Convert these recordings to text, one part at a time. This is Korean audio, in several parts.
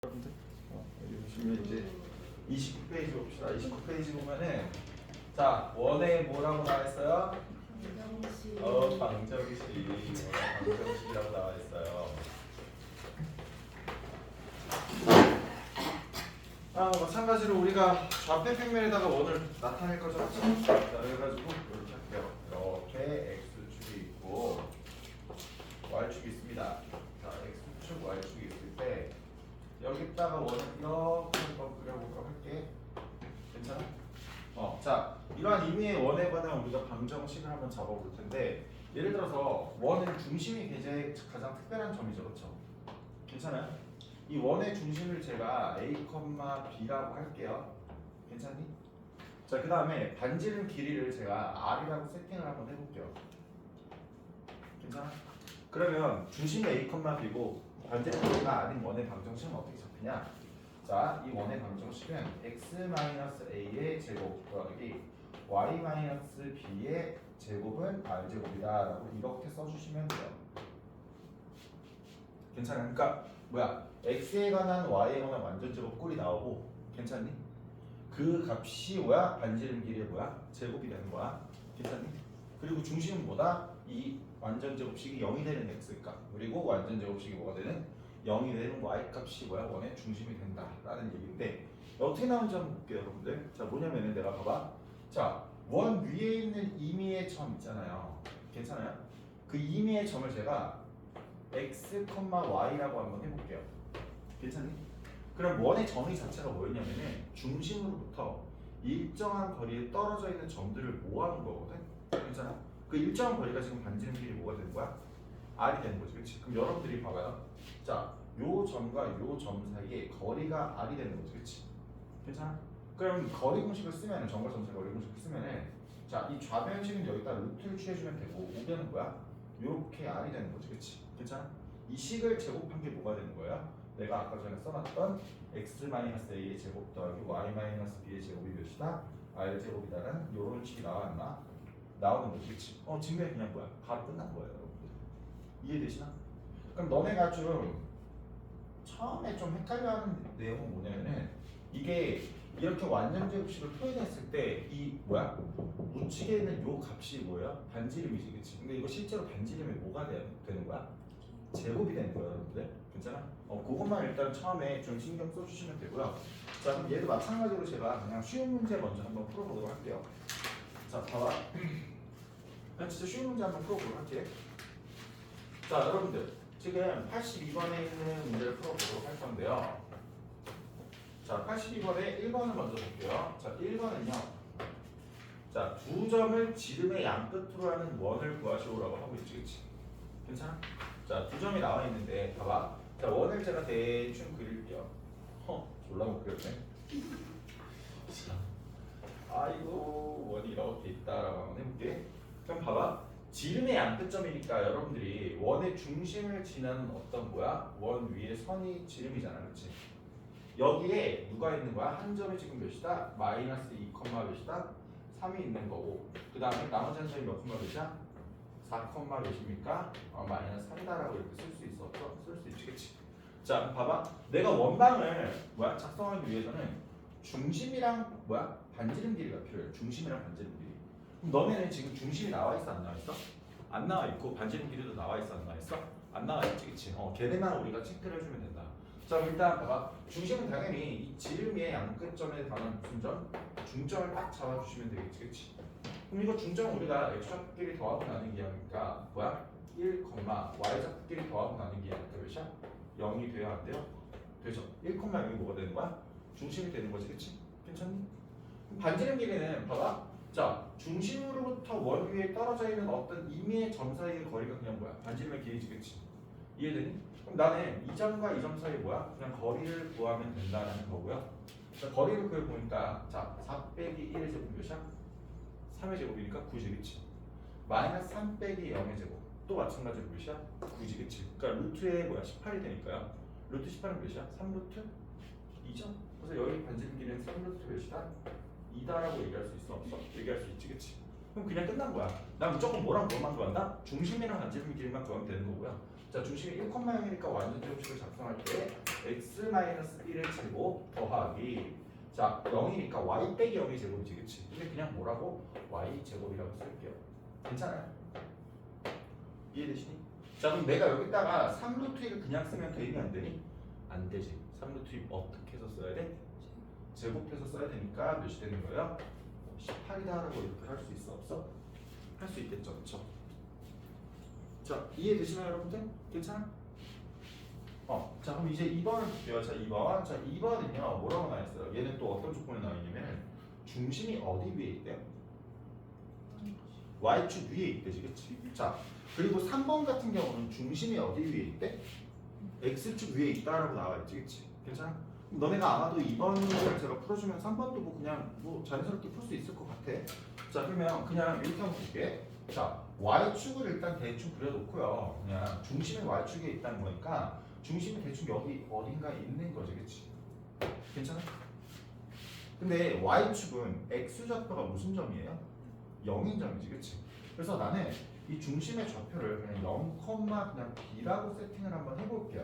여러분들 여기 보시면 이제 29페이지 봅시다. 29페이지 보면은 자 원에 뭐라고 나와 있어요? 방정식이라고 나와 있어요. 마찬가지로 우리가 좌표 평면에다가 원을 나타낼 거죠. 자, 그래가지고 이렇게 할게요. 이렇게 x축이 있고 y축이 있습니다. 자, x축, y축이 있을 때 여기다가 원을 이렇게 한번 그려볼까 할게. 괜찮아? 자, 이러한 의미의 원에 관한 우리가 방정식을 한번 잡아볼 텐데, 예를 들어서 원은 중심이 계제의 가장 특별한 점이죠, 그렇죠? 괜찮아요? 이 원의 중심을 제가 a, b라고 할게요. 괜찮니? 자, 그 다음에 반지름 길이를 제가 r이라고 세팅을 한번 해볼게요. 괜찮아? 그러면 중심이 a, b고 반지름 길이가 r인 원의 방정식은 어떻게 잡히냐? 자, 이 원의 방정식은 x-a의 제곱 더하기 y-b의 제곱은 r제곱이다 라고 이렇게 써주시면 돼요. 괜찮아요? 그러니까 뭐야? x에 관한 y에 관한 완전제곱 꼴이 나오고, 괜찮니? 그 값이 뭐야? 반지름 길이의 뭐야? 제곱이 되는 거야. 괜찮니? 그리고 중심은 뭐다? 이 완전제곱식이 0이 되는 x값, 그리고 완전제곱식이 뭐가 되는? 0이 되는 y값이 뭐야? 원의 중심이 된다 라는 얘기인데, 어떻게 나오는지 한번 볼게요, 여러분들. 자, 뭐냐면은 내가 봐봐. 자, 원 위에 있는 임의의 점 있잖아요. 괜찮아요? 그 임의의 점을 제가 x, y라고 한번 해볼게요. 괜찮니? 그럼 원의 정의 자체가 뭐였냐면은 중심으로부터 일정한 거리에 떨어져 있는 점들을 모아놓은 거거든. 괜찮아? 그 일정한 거리가 지금 반지름 길이 뭐가 되는 거야? r이 되는 거지, 그렇지? 그럼 여러분들이 봐봐요. 자, 요 점과 요 점 사이에 거리가 r이 되는 거지, 그렇지? 괜찮아? 그럼 거리 공식을 쓰면은, 점과 점 사이 거리 공식을 쓰면은, 자, 이 좌변식은 여기다 루트를 취해주면 되고, 우변은 뭐야? 요렇게 r이 되는 거지, 그렇지? 괜찮아? 이 식을 제곱한 게 뭐가 되는 거야? 내가 아까 전에 써놨던 x-a의 제곱 더하기 y-b의 제곱이 몇이다? r제곱이다라는 요런 식이 나왔나? 나오는 거지, 그치? 증명이 그냥 뭐야? 바로 끝난 거예요, 여러분들. 이해되시나? 그럼 너네가 좀 처음에 좀 헷갈려하는 내용은 뭐냐면은, 이게 이렇게 완전제곱식을 표현했을 때 이 뭐야? 우측에 있는 요 값이 뭐예요? 반지름이지, 그치? 근데 이거 실제로 반지름이 뭐가 되는 거야? 제곱이 되는 거예요, 여러분들. 괜찮아? 그것만 일단 처음에 좀 신경 써주시면 되고요. 자, 그럼 얘도 마찬가지로 제가 그냥 쉬운 문제 먼저 한번 풀어보도록 할게요. 자, 봐봐. 그냥 진짜 쉬운 문제 한번 풀어보도록 할게. 자, 여러분들 지금 82번에 있는 문제를 풀어보도록 할 건데요. 자, 82번에 1번을 먼저 볼게요. 자, 1번은요. 자, 두 점을 지름의 양끝으로 하는 원을 구하시오라고 하고 있지, 그치? 괜찮아? 자, 두 점이 나와 있는데 봐봐. 자, 원을 제가 대충 그릴게요. 졸라 못 그렸네. 아이고, 원이 이렇게 있다라고 한번 해볼게. 그럼 봐봐. 지름의 양끝점이니까 여러분들이 원의 중심을 지나는 어떤 뭐야? 원 위에 선이 지름이잖아, 그렇지? 여기에 누가 있는 거야? 한 점이 지금 몇이다? 마이너스 2, 몇이다? 3이 있는 거고, 그 다음에 나머지 한 점이 몇, 몇이야? 4, 몇입니까? 마이너스 3이다라고 이렇게 쓸 수 있었죠? 쓸 수 있지, 그치? 자, 봐봐. 내가 원방을 뭐야? 작성하기 위해서는 중심이랑 뭐야? 반지름 길이가 필요해. 중심이랑 반지름 길이. 그럼 너네는 지금 중심이 나와 있어, 안 나와 있어? 안 나와 있고 반지름 길이도 나와 있어, 안 나와 있어? 안 나와 있지, 그치? 걔네만 우리가 체크를 해주면 된다. 자, 그럼 일단 봐봐. 중심은 당연히 이 지름의 양끝점에 관한 무슨 점? 중점을 딱 잡아주시면 되겠지, 그치? 그럼 이거 중점 우리가 x좌표끼리 더하고 나누기 하니까 뭐야? 1, y좌표끼리 더하고 나누기 하니까 몇이야? 0이 돼야 안 돼요? 되죠? 1, 0이 뭐가 되는 거야? 중심이 되는 거지, 그치? 괜찮니? 반지름 길이는 봐봐. 자, 중심으로부터 원 위에 떨어져 있는 어떤 임의의 점 사이의 거리가 그냥 뭐야? 반지름의 길이지, 그치? 이해되니? 그럼 나는 이 점과 이 점 사이 뭐야? 그냥 거리를 구하면 된다라는 거고요. 자, 거리를 구해보니까 자, 4 빼기 1의 제곱 몇이야? 3의 제곱이니까 9지, 그치? 마이너스 3 빼기 0의 제곱 또 마찬가지로 몇이야? 9지, 그치? 그러니까 루트에 뭐야? 18이 되니까요. 루트 18은 몇이야? 3루트 2죠? 그래서 여기 반지름 길이는 3루트 몇이다? 2다라고 얘기할 수 있어, 없어? 얘기할 수 있지, 그치? 그럼 그냥 끝난 거야. 난 무조건 뭐랑 뭐만 구한다? 중심이랑 반지름 길이만 구하면 되는 거고요. 자, 중심이 1,0이니까 완전 제곱식을 작성할 때 x-1의 제곱 더하기 자 0이니까 y 빼기 0의 제곱이지, 그치? 근데 그냥 뭐라고? y 제곱이라고 쓸게요. 괜찮아요? 이해되시니? 자, 그럼 내가 여기다가 3루트 1을 그냥 쓰면 되니 안 되니? 안 되지. 3루트 1 어떻게 해서 써야 돼? 제곱해서 써야 되니까 몇이 되는 거예요? 18이다라고 이렇게 할 수 있어 없어? 할 수 있겠죠, 그렇죠? 자, 이해되시나요, 여러분들? 괜찮아? 자, 그럼 이제 2번을 볼게요. 자, 2번. 자, 2번은요, 뭐라고 나와 있어요? 얘는 또 어떤 조건이 나와 있냐면 중심이 어디 위에 있대요? y축 위에 있대지, 그치? 자, 그리고 3번 같은 경우는 중심이 어디 위에 있대? x축 위에 있다라고 나와 있지, 그치? 괜찮아? 너네가 아마도 2번을 제가 풀어주면 3번도 뭐 그냥 뭐 자연스럽게 풀 수 있을 것 같아. 자, 그러면 그냥 이렇게 한번 볼게. 자, y축을 일단 대충 그려놓고요. 그냥 중심이 y축에 있다는 거니까 중심이 대충 여기 어딘가에 있는 거지, 그치? 괜찮아? 근데 y축은 x좌표가 무슨 점이에요? 0인 점이지, 그치? 그래서 나는 이 중심의 좌표를 그냥 0, 그냥 b라고 세팅을 한번 해볼게요.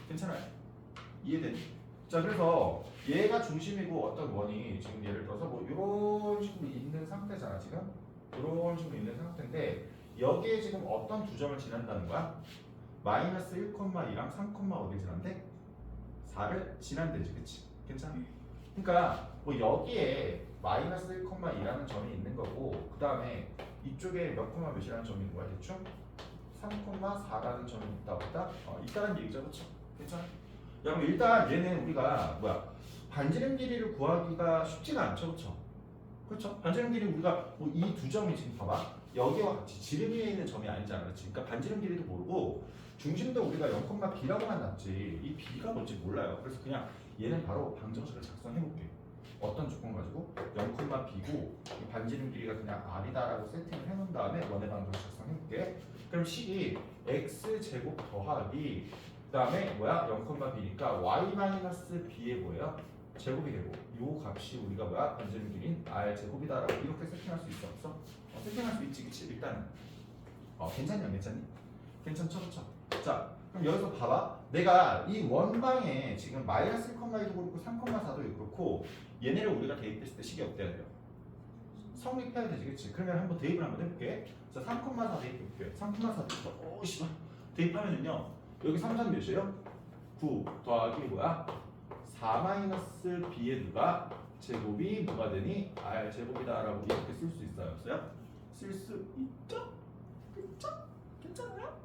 괜찮아요? 이해되니? 자, 그래서 얘가 중심이고 어떤 원이 지금 예를 들어서 뭐 이런 식으로 있는 상태잖아, 지금? 이런 식으로 있는 상태인데 여기에 지금 어떤 두 점을 지난다는 거야? 마이너스 1,2랑 3, 어디 지난대? 4를 지난대지, 그치? 괜찮아? 그러니까 뭐 여기에 마이너스 1,2라는 점이 있는 거고 그 다음에 이쪽에 몇 몇이라는 점이 있는 거야, 대충? 3,4라는 점이 있다 보다? 있다는 얘기죠, 그쵸? 괜찮아? 야, 그럼 일단 얘는 우리가 반지름 길이를 구하기가 쉽지가 않죠, 그쵸? 그렇죠? 반지름 길이 우리가 뭐 이 두 점이 지금 봐봐 여기와 같이 지름 위에 있는 점이 아니잖아, 그렇지? 그러니까 반지름 길이도 모르고 중심도 우리가 0,b라고만 놨지 이 b가 뭔지 몰라요. 그래서 그냥 얘는 바로 방정식을 작성해볼게. 어떤 조건 가지고 0,b고 이 반지름 길이가 그냥 r이다라고 세팅을 해놓은 다음에 원의 방정식 작성해볼게. 그럼 식이 x제곱 더하기 그 다음에 뭐야? 0,b니까 y-b의 뭐예요? 제곱이 되고 요 값이 우리가 뭐야? 반지름 길이인 r 제곱이다라고 이렇게 세팅할 수 있어 없어? 세팅할 수 있지, 그치? 일단은 괜찮냐, 괜찮니? 괜찮죠, 그쵸? 자, 그럼 여기서 봐봐. 내가 이 원방에 지금 마이너스 1,2도 그렇고 3,4도 그렇고 얘네를 우리가 대입했을 때 식이 어때야 돼요? 성립해야 되지, 그치? 그러면 한번 대입을 한번 해볼게. 자, 3,4 대입해볼게. 3,4 대입. 오, 씨발. 대입하면은요. 여기 3점 몇이에요? 9 더하기 뭐야? 4-b의 누가 제곱이 뭐가 되니? r 제곱이다 라고 이렇게 쓸 수 있어요? 없어요? 쓸 수 있죠? 그쵸? 괜찮아요?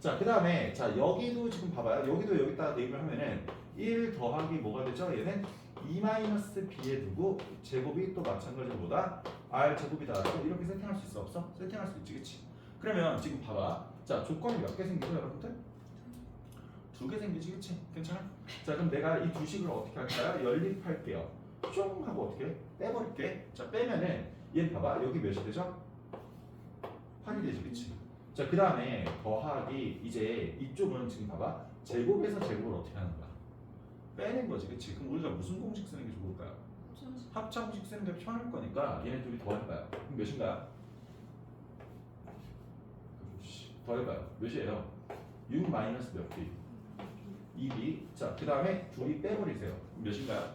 자, 그 다음에 자 여기도 지금 봐봐요. 여기도 여기다가 대입을 하면은 1 더하기 뭐가 되죠? 얘는 2-b의 누구 제곱이 또 마찬가지로 뭐다? r 제곱이다 라고 이렇게 세팅할 수 있어 없어? 세팅할 수 있지, 그치? 그러면 지금 봐봐. 자, 조건이 몇 개 생기죠, 여러분들? 2개 생기지, 그치? 괜찮아? 자, 그럼 내가 이 두 식을 어떻게 할까요? 연립할게요. 쫑 하고 어떻게? 빼버릴게. 자, 빼면은 얘 봐봐. 여기 몇이 되죠? 8이 되지, 그치? 자, 그 다음에 더하기 이제 이쪽은 지금 봐봐. 제곱에서 제곱을 어떻게 하는 거야? 빼는 거지, 그치? 그럼 우리가 무슨 공식 쓰는 게 좋을까요? 합창식 쓰는 게 편할 거니까 얘네 둘이 더해봐요. 그럼 몇인가요? 더해봐요. 몇이에요? 6 마이너스 몇 개? 2b. 자, 그 다음에 둘이 빼버리세요. 몇인가요?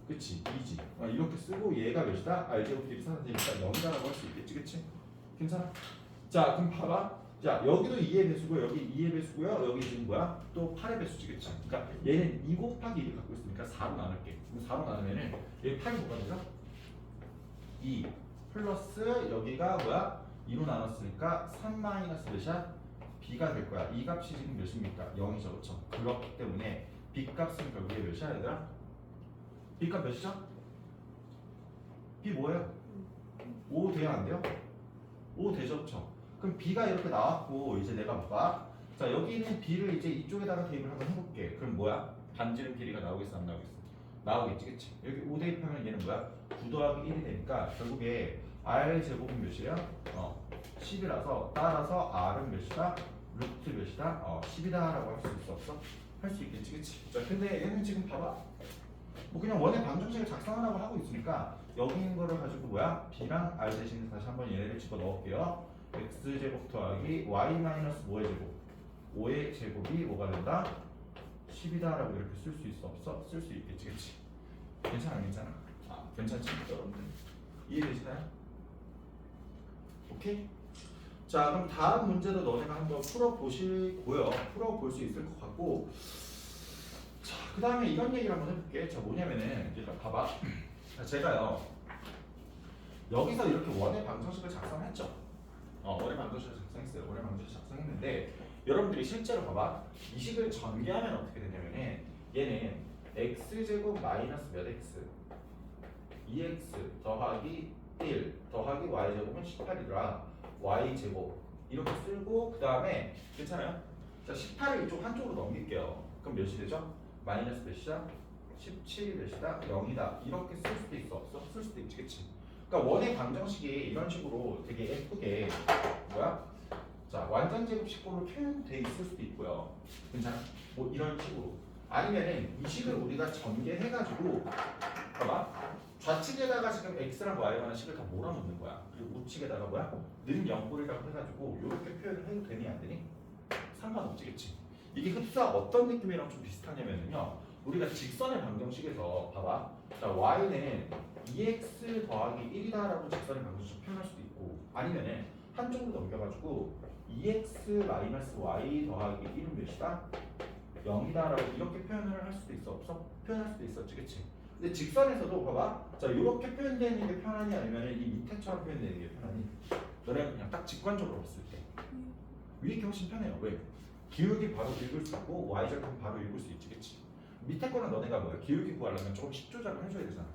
그치? 2지. 이렇게 쓰고 얘가 몇이다? r제곱끼리 사라지니까 0이다라고 할 수 있겠지, 그치? 괜찮아? 자, 그럼 봐봐. 자, 여기도 2의 배수고 여기 2의 배수고요. 여기 지금 뭐야? 또 8의 배수지, 그치? 그러니까 얘는 2 곱하기 1을 갖고 있으니까 4로 나눌게. 그럼 4로 나누면은 얘 8이 뭐가 되죠? 2 플러스 여기가 뭐야? 2로 나눴으니까 3 마이너스 몇이야? b가 될 거야. 이 값이 지금 몇입니까? 0이죠, 그렇죠? 그렇기 때문에 b 값은 결국에 몇이야, 얘들아? b 값 몇이죠? b 뭐예요? 5 돼야 안 돼요? 5 되죠, 그렇죠? 그럼 b가 이렇게 나왔고 이제 내가 볼까? 자, 여기 있는 b를 이제 이쪽에다가 대입을 한번 해볼게. 그럼 뭐야? 반지름 길이가 나오겠어, 안 나오겠어? 나오겠지, 그치? 여기 5 대입하면 얘는 뭐야? 9 더하기 1이 되니까 결국에 r 제곱은 몇이에요? 10이라서 따라서 r은 몇이다? 루트 몇이다? 10이다 라고 할 수 있어 없어? 할 수 있겠지, 그치? 자, 근데 얘는 지금 봐봐. 뭐 그냥 원의 방정식을 작성하라고 하고 있으니까 여기 있는 거를 가지고 뭐야? b랑 r 대신에 다시 한번 얘네를 집어 넣을게요. x제곱 더하기 y 마이너스 뭐의 제곱? 5의 제곱이 뭐가 된다? 10이다라고 이렇게 쓸 수 있어 없어? 쓸 수 있겠지, 그치? 괜찮아, 괜찮아? 괜찮지, 여러분들? 이해되시나요? 오케이? 자, 그럼 다음 문제도 너네가 한번 풀어보시고요. 풀어볼 수 있을 것 같고, 자, 그 다음에 이런 얘기를 한번 해볼게. 자, 뭐냐면은 이제 봐봐. 제가요 여기서 이렇게 원의 방정식을 작성했죠. 원의 방정식을 작성했어요. 원의 방정식 작성했는데 여러분들이 실제로 봐봐. 이 식을 전개하면 어떻게 되냐면은 얘는 x제곱 마이너스 몇 x 2x 더하기 1 더하기 y제곱은 18이더라. y제곱 이렇게 쓰고 그 다음에 괜찮아요? 자, 18을 이쪽 한쪽으로 넘길게요. 그럼 몇이 되죠? 마이너스 몇이다? 17이 몇이다? 0이다. 이렇게 쓸 수도 있어 없어? 쓸 수도 있지, 그치? 그러니까 원의 방정식이 이런 식으로 되게 예쁘게 뭐야? 자, 완전 제곱식으로 표현돼 있을 수도 있고요. 괜찮아? 뭐 이런 식으로. 아니면은 이 식을 우리가 전개해가지고 봐봐. 좌측에다가 지금 x랑 y라는 식을 다 몰아놓는 거야. 그리고 우측에다가 뭐야? 는 0꼴이라고 해가지고 이렇게 표현을 해도 되니 안 되니? 상관없지, 그치? 이게 흡수가 어떤 느낌이랑 좀 비슷하냐면요. 우리가 직선의 방정식에서 봐봐. 자, y는 2x 더하기 1이다라고 직선의 방정식 표현할 수도 있고, 아니면은 한쪽으로 넘겨가지고 2x 마이너스 y 더하기 1은 몇이다? 0이다라고 이렇게 표현을 할 수도 있어 없어? 표현할 수도 있었지, 그치? 근데 직선에서도 봐봐. 자, 이렇게 표현되는 게 편하니 아니면 이 밑에처럼 표현되는 게 편하니? 너네가 그냥 딱 직관적으로 봤을 때 위에 게 훨씬 편해요. 왜? 기울기 바로 읽을 수 있고 y절편 바로 읽을 수 있지, 그치? 밑에 거는 너네가 뭐야? 기울기 구하려면 조금 식 조작을 해줘야 되잖아.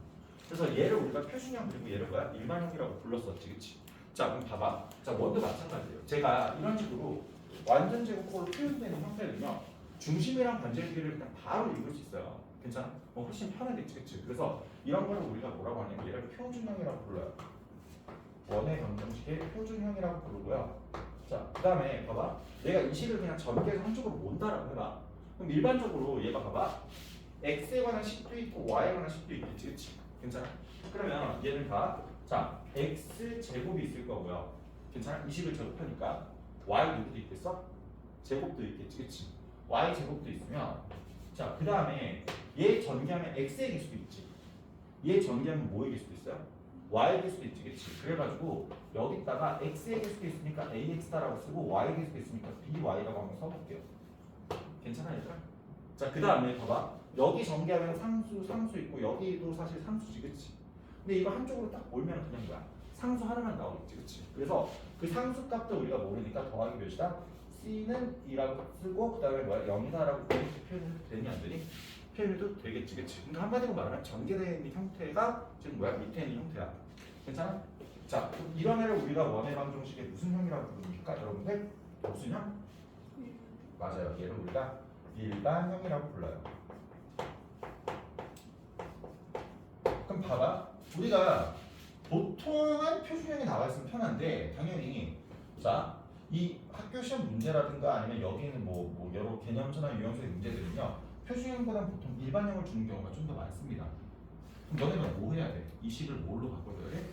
그래서 얘를 우리가 표준형 그리고 얘를 뭐야? 일반형이라고 불렀었지, 그치? 자, 그럼 봐봐. 자, 원도 마찬가지예요. 제가 이런 식으로 완전 제곱꼴로 표현되는 형태는요, 중심이랑 반절기를 그냥 바로 읽을 수 있어요. 괜찮아? 훨씬 편하겠지, 그치? 그래서 이런 거를 우리가 뭐라고 하냐면 얘를 표준형이라고 불러요. 원의 방정식의 표준형이라고 부르고요. 자, 그 다음에 봐봐. 내가 이 식을 그냥 전개해서 한쪽으로 몬다라고 해봐. 그럼 일반적으로 얘가 봐봐. x에 관한 식도 있고 y에 관한 식도 있겠지, 그치? 괜찮아? 그러면 얘는 다 자, x 제곱이 있을 거고요. 괜찮아? 이 식을 제곱하니까 y 누구도 있겠어? 제곱도 있겠지, 그치? y 제곱도 있으면 자, 그 다음에 얘 전개하면 x의 개수도 있지. 얘 전개하면 뭐의 개수도 있어요? y의 개수도 있지, 그치? 그래가지고 여기다가 x의 개수도 있으니까 ax다라고 쓰고 y의 개수도 있으니까 by라고 한번 써볼게요. 괜찮아, 얘들아? 자, 그 다음에 봐봐. 여기 전개하면 상수 있고 여기도 사실 상수지, 그치? 근데 이거 한쪽으로 딱 몰면 그냥 뭐야? 상수 하나만 나오겠지, 그치? 그래서 그 상수 값도 우리가 모르니까 더하기 몇이다? c는 2라고 쓰고 그 다음에 뭐야? 0이다라고 표현해도 되니 안 되니? 표현해도 되겠지, 그치? 그러니까 한마디로 말하면 전개되어 있는 형태가 지금 뭐야? 밑에 있는 형태야. 괜찮아? 자, 이런 애를 우리가 원의 방정식의 무슨 형이라고 부릅니까? 여러분들? 무슨 형? 맞아요. 얘를 우리가 일반형이라고 불러요. 그럼 봐봐. 우리가 보통은 표준형이 나와 있으면 편한데 당연히 자, 이 학교 시험 문제라든가 아니면 여기 있는 뭐 여러 개념서나 유형서의 문제들은요 표준형보다 보통 일반형을 주는 경우가 좀 더 많습니다. 그럼 너네는 뭐 해야 돼? 이 식을 뭘로 바꿔줘야 돼?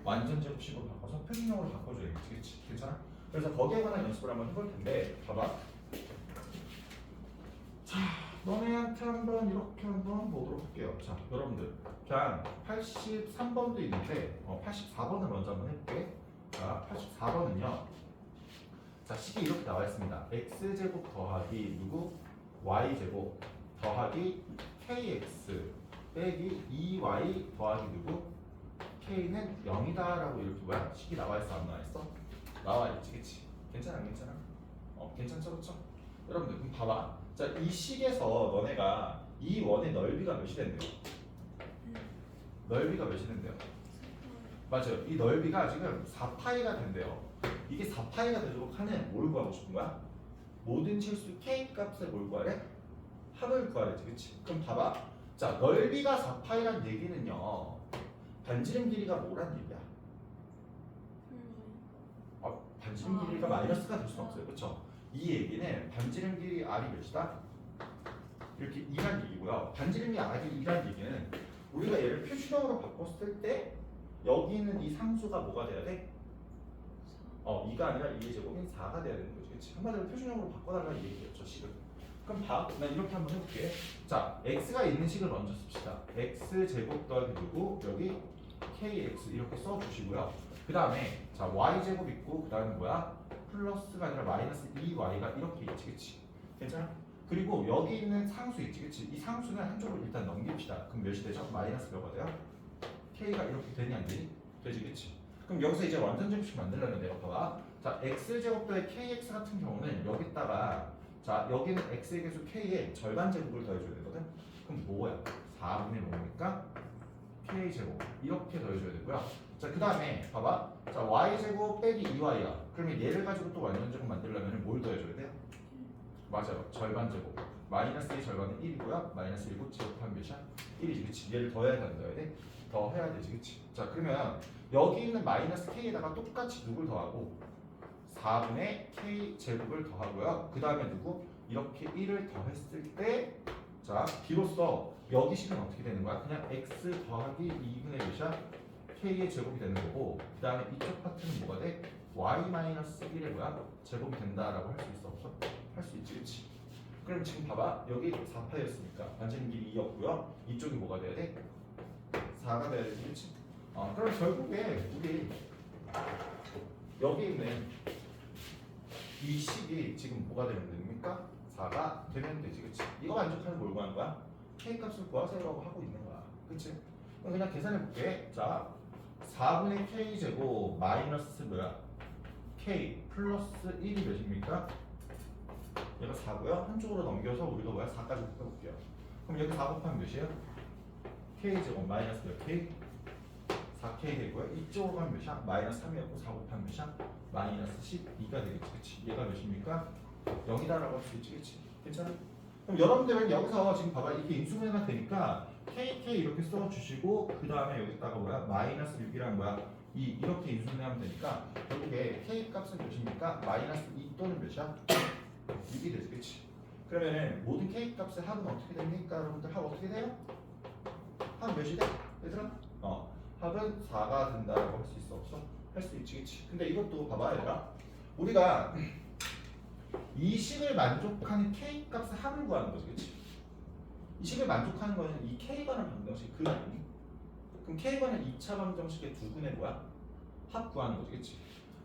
완전 제곱식으로 바꿔서 표준형으로 바꿔줘야겠지, 그치? 괜찮아? 그래서 거기에 관한 연습을 한번 해볼 텐데 봐봐. 자, 너네한테 한번 이렇게 한번 보도록 할게요. 자, 여러분들 그냥 83번도 있는데 84번을 먼저 한번 해볼게. 자, 84번은요. 자, 식이 이렇게 나와 있습니다. x제곱 더하기 누구? y제곱 더하기 kx 빼기 2y 더하기 누구? k는 0이다 라고 이렇게 뭐야? 식이 나와 있어 안 나와 있어? 나와 있지, 그치? 괜찮아, 괜찮아? 괜찮죠, 그쵸? 여러분들 그럼 봐봐. 자, 이 식에서 너네가 이 원의 넓이가 몇이 된대요? 넓이가 몇이 된대요? 맞아요. 이 넓이가 지금 4파이가 된대요. 이게 4파이가 되도록 하는 뭘 구하고 싶은 거야? 모든 실수 k 값을 뭘 구하래? 합을 구하래지, 그치? 그럼 봐봐. 자, 넓이가 4파이란 얘기는요. 반지름 길이가 뭐란 얘기야? 반지름 길이가 마이너스가 될 수는 없어요, 그렇죠? 이 얘기는 반지름 길이 r이 몇이다? 이렇게 2란 얘기고요. 거고요. 반지름이 r이라는 얘기는 우리가 얘를 표준형으로 바꿨을 때 여기 있는 이 상수가 뭐가 돼야 돼? 2가 아니라 2의 제곱인 4가 돼야 되는 거지. 그치? 한마디로 표준형으로 바꿔달라는 얘기였죠, 식을. 그럼 봐. 난 이렇게 한번 해볼게. 자, x가 있는 식을 먼저 씁시다. x 제곱 더하기 누구 여기 kx 이렇게 써주시고요. 그 다음에 자 y 제곱 있고 그 다음에 뭐야? 플러스가 아니라 마이너스 2y가 이렇게 있지, 그치? 괜찮아? 그리고 여기 있는 상수 있지, 그치? 이 상수는 한쪽으로 일단 넘깁시다. 그럼 몇이 되죠? 마이너스 몇가 돼요? k가 이렇게 되니 안 되니? 되지, 그치? 그럼 여기서 이제 완전 제곱식 만들려면 내가 봐봐. 자, x 제곱 더의 kx 같은 경우는 여기다가 자 여기는 x의 개수 k의 절반 제곱을 더해줘야 되거든. 그럼 뭐야? 4분의 뭐니까 k 제곱 이렇게 더해줘야 되고요. 자, 그 다음에 봐봐. 자, y 제곱 빼기 2y야. 그러면 얘를 가지고 또 완전 제곱 만들려면 뭘 더해줘야 돼요? 맞아요. 절반 제곱. 마이너스의 절반은 1이고요. 마이너스 1곱 제곱하면 몇이야? 1이지, 그치? 얘를 더해야 된다야 돼? 더 해야 되지, 그치? 자, 그러면 여기 있는 마이너스 k에다가 똑같이 누굴 더하고 4분의 k 제곱을 더하고요. 그 다음에 누구? 이렇게 1을 더했을 때 자, 비로소 여기 식은 어떻게 되는 거야? 그냥 x 더하기 2분의 몇이야? k의 제곱이 되는 거고 그 다음에 이쪽 파트는 뭐가 돼? y 마이너스 1의 뭐야? 제곱이 된다라고 할 수 있어 없어? 할 수 있지, 그치? 그럼 지금 봐봐. 여기 4파였으니까 반지름 길이 2였고요. 이쪽이 뭐가 돼야 돼? 4가 돼야 되지, 그치? 그럼 결국에 우리 여기 있는 이 식이 지금 뭐가 되면 됩니까? 4가 되면 되지, 그치? 이거 만족하는 뭘 구하는 거야? k 값을 구하세요라고 하고 있는 거야, 그치? 그럼 그냥 계산해 볼게. 자, 4분의 k 제곱 마이너스 뭐야? k 플러스 1이 몇입니까? 얘가 4고요. 한쪽으로 넘겨서 우리가 뭐야? 4까지 곱해볼게요. 그럼 여기 4 곱하면 몇이에요? k 제곱 마이너스 몇 k? 4k 되고요. 이쪽으로 가면 몇이야? 마이너스 3이었고 4 곱하면 몇이야? 마이너스 12가 되겠지, 그치? 얘가 몇입니까? 0이다라고 할 수 있지, 그치? 괜찮아? 그럼 여러분들은 여기서 지금 봐봐. 이게 인수분해가 되니까 kk 이렇게 써주시고 그 다음에 여기다가 뭐야? 마이너스 6이랑 뭐야? 이렇게 인수분해하면 되니까 결국에 k 값은 몇입니까? 마이너스 2 또는 몇이야? 6이 되지, 그치? 그러면은 모든 k 값의 합은 어떻게 됩니까? 여러분들 합 어떻게 돼요? 합 몇이 돼? 얘들아? 합은 4가 된다라고 할 수 있어 없어? 할 수 있지, 그치? 근데 이것도 봐봐 얘들아. 우리가 이 식을 만족하는 k 값의 합을 구하는 거지, 그치? 이 식을 만족하는 거는 이 k관의 방정식 그 아니니? 그럼 k관은 2차 방정식의 두 분의 뭐야? 합 구하는 거지, 그치?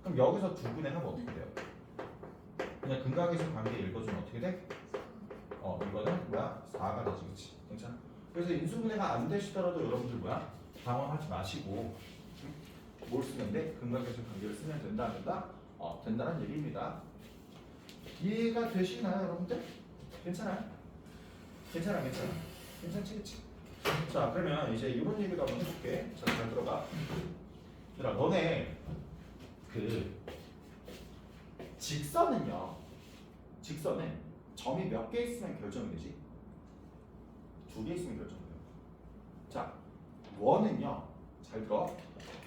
그럼 여기서 두 분의 합은 어떻게 돼요? 그냥 근각에서 관계 읽어주면 어떻게 돼? 이거는 뭐야? 4가 되지, 그치? 괜찮아? 그래서 인수분해가 안 되시더라도 여러분들 뭐야? 당황하지 마시고 뭘 쓰면 돼? 근각에서 관계를 쓰면 된다, 안 된다? 된다는 얘기입니다. 이해가 되시나요, 여러분들? 괜찮아요? 괜찮아. 괜찮지, 그치? 자, 그러면 이제 이런 얘기도 한번 해볼게. 자, 잘 들어가. 얘들아, 너네 그 직선은요. 직선은 점이 몇 개 있으면 결정이 되지? 2개 있으면 결정돼요. 자, 원은요. 잘 들어.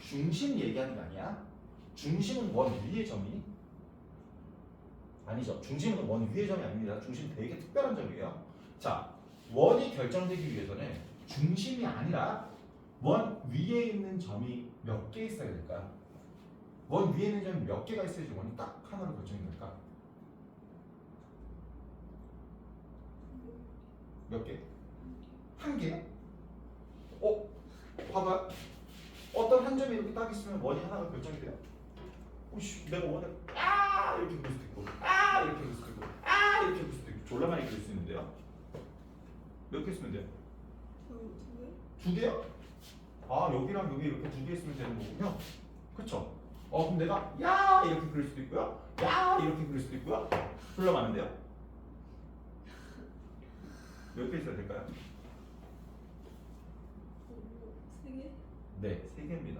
중심 얘기하는 게 아니야. 중심은 원 위의 점이 아니죠. 중심은 원 위의 점이 아닙니다. 중심 되게 특별한 점이에요. 자, 원이 결정되기 위해서는 중심이 아니라 원 위에 있는 점이 몇 개 있어야 될까요? 원 위에 있는 점이 몇 개가 있어야지 원이 딱 하나로 결정이 될까? 몇 개? 한 개? 봐봐. 어떤 한 점이 이렇게 딱 있으면 원이 하나가 결정이 돼요. 오씨, 내가 원을 이렇게 그릴 수도 있고, 이렇게 그릴 수도 있고, 이렇게 그릴 수도 있고, 졸라 많이 그릴 수 있는데요. 몇 개 있으면 돼요? 두 개요? 여기랑 여기 이렇게 두 개 있으면 되는 거군요. 그쵸? 그럼 내가 이렇게 그릴 수도 있고요, 이렇게 그릴 수도 있고요. 졸라 많은데요? 몇 개 있어야 될까요? 3개? 네, 3개입니다.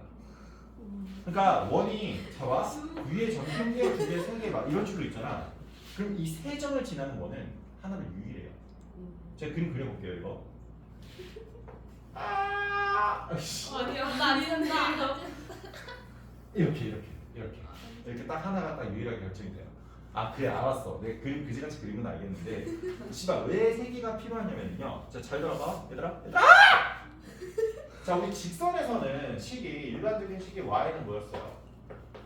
그러니까 원이 자와 위에 점이 1개, 2개, 3개 막 이런 식으로 있잖아. 그럼 이 세 점을 지나는 원은 하나는 유일해요. 제가 그림 그려볼게요, 이거. 아니야, 나 아니야. 이렇게 딱 하나가 딱 유일하게 결정이 돼요. 아 그래 알았어. 내가 그림 그지같이 그린 건 알겠는데 씨발 왜 세 개가 필요하냐면요. 자 잘 들어봐 얘들아. 자 우리 직선에서는 식이 일반적인 식의 y는 뭐였어요?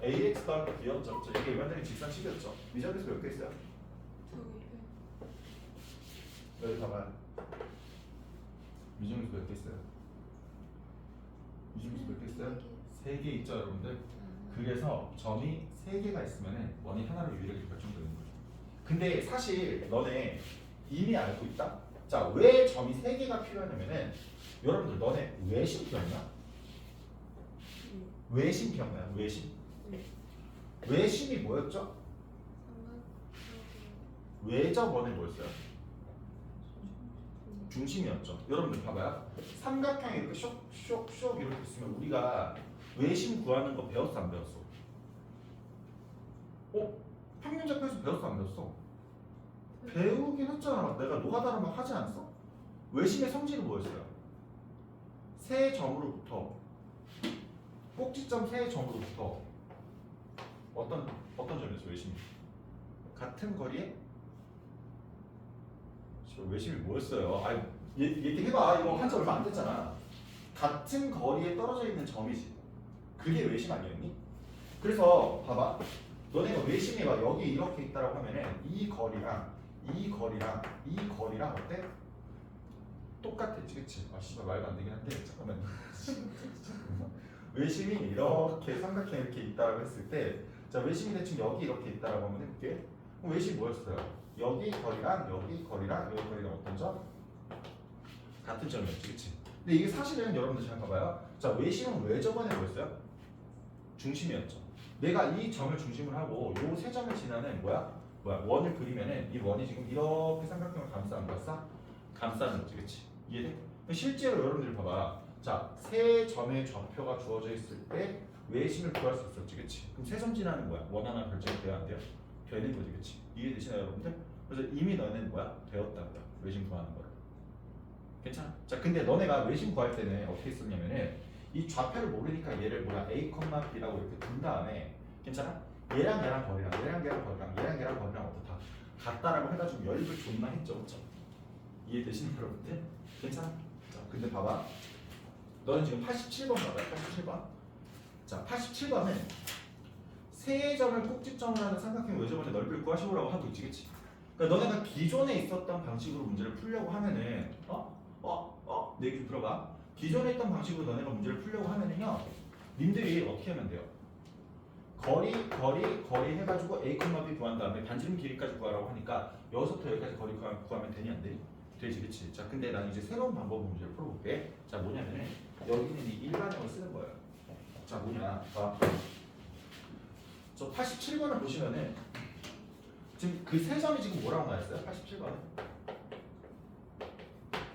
ax 더하기 b였죠. 이게 일반적인 직선식이었죠. 미적에서 몇 개 있어요? 여기 봐봐요. 미적에서 몇 개 있어요? 미적에서 몇 개 있어요? 3개 있죠 여러분들. 그래서 점이 3개가 있으면 원이 하나로 유일하게 결정되는 거예요. 근데 사실 너네 이미 알고 있다? 자, 왜 점이 3개가 필요하냐면은 여러분들 너네 외심 기억나? 외심 기억나요? 외심? 외심이 뭐였죠? 외접원이 뭐였어요? 중심이었죠. 여러분들 봐봐요. 삼각형이 이렇게 쇽쇽쇽 이렇게 있으면 우리가 외심 구하는 거 배웠어 안 배웠어? 평균좌표에서 배웠어 안 배웠어? 배우긴 했잖아. 내가 노가다를 막 하지 않았어? 외심의 성질은 뭐였어요? 세 점으로부터 꼭지점 세 점으로부터 어떤 점이었어 외심이? 같은 거리에? 외심이 뭐였어요? 아니 얘기해봐. 이거 한 지 얼마 안 됐잖아. 같은 거리에 떨어져 있는 점이지. 그게 외심 아니었니? 그래서 봐봐. 너네가 외심이 막 여기 이렇게 있다라고 하면은 이 거리랑 이 거리랑 이 거리랑 어때? 똑같았지, 그치? 아 씨발 말도 안 되긴 한데 잠깐만. 외심이 이렇게 삼각형 이렇게 있다라고 했을 때, 자 외심이 대충 여기 이렇게 있다라고 하면 해볼게. 그럼 외심이 뭐였어요? 여기 거리랑 여기 거리랑 여기 거리랑 어떤 점? 같은 점이었지, 그치? 근데 이게 사실은 여러분들 잘 봐봐요. 자 외심은 왜 저번에 뭐였어요? 중심이었죠. 내가 이 점을 중심으로 하고 요 세 점을 지나는 뭐야 원을 그리면은 이 원이 지금 이렇게 삼각형을 감싸 안 감싸? 감싸는 거지, 그치? 이해돼? 실제로 여러분들 봐봐. 자, 세 점의 좌표가 주어져 있을 때 외심을 구할 수 있었지, 그치? 그럼 세 점 지나는 뭐야? 원 하나 결정이 돼야 안 돼요? 되는 거지, 그치? 이해되시나요, 여러분들? 그래서 이미 너는 뭐야? 배웠다고요. 외심 구하는 거를. 괜찮아? 자, 근데 너네가 외심 구할 때는 어떻게 썼냐면은 이 좌표를 모르니까 얘를 뭐야? A, B라고 이렇게 둔 다음에 괜찮아? 얘랑 얘랑 거리랑 얘랑 얘랑 거리랑 얘랑 얘랑 거리랑 어떻다 같다라고 해가지고 연립을 존나 했죠, 그쵸? 이해되시는 여러분들? 괜찮아? 자, 근데 봐봐. 너는 지금 87번 봐봐요. 87번. 자, 87번은 세 점을 꼭지점으로 하는 삼각형 외접원의 넓이를 구하시오라고 하고 있지, 그치? 그러니까 너네가 기존에 있었던 방식으로 문제를 풀려고 하면은 내 얘기 좀 들어봐. 기존에 있던 방식으로 너네가 문제를 풀려고 하면은요, 님들이 어떻게 하면 돼요? 거리 해가지고 A, B 구한 다음에 반지름 길이까지 구하라고 하니까 여기서부터 여기까지 거리 구하면 되니 안 되니? 되지, 그치? 자, 근데 나는 이제 새로운 방법으로 문제를 풀어볼게. 자, 뭐냐면은 여기는 이 일반형을 쓰는 거예요. 자, 뭐냐? 봐. 저 87번을 보시면은 지금 그 세 점이 지금 뭐라고 나왔어요? 87번에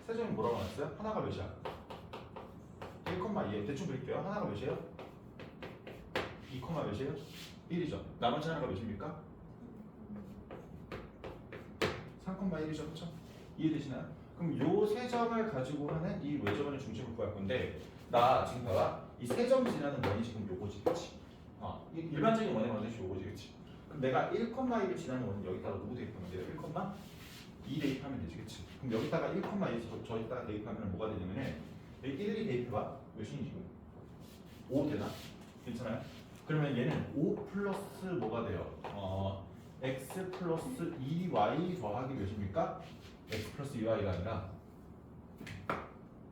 세 점이 뭐라고 나왔어요? 하나가 몇이야? 1,2 대충 그릴게요. 하나가 몇이에요? 2, 몇이에요? 1이죠. 나머지 하나가 몇입니까? 3,1이죠, 그렇죠? 이해되시나요? 그럼 요 세 점을 가지고 하는 이 외접원의 중심을 구할 건데, 나 지금 봐봐. 이 세 점 지나는 원이 지금 요거지, 그치? 일반적인 원의 방정식 요거지, 그치? 그럼 내가 1,1을 지나는 원은 여기다가 누구 대입하면 돼요? 1,2 대입하면 되지, 그치? 그럼 여기다가 1,2 저기다가 대입하면 뭐가 되냐면은 여기 1이 대입해봐. 몇이니 지금? 5 되나? 괜찮아요? 그러면 얘는 5 플러스 뭐가 돼요? x 플러스 2y 더하기 몇입니까? x 플러스 2y가 아니라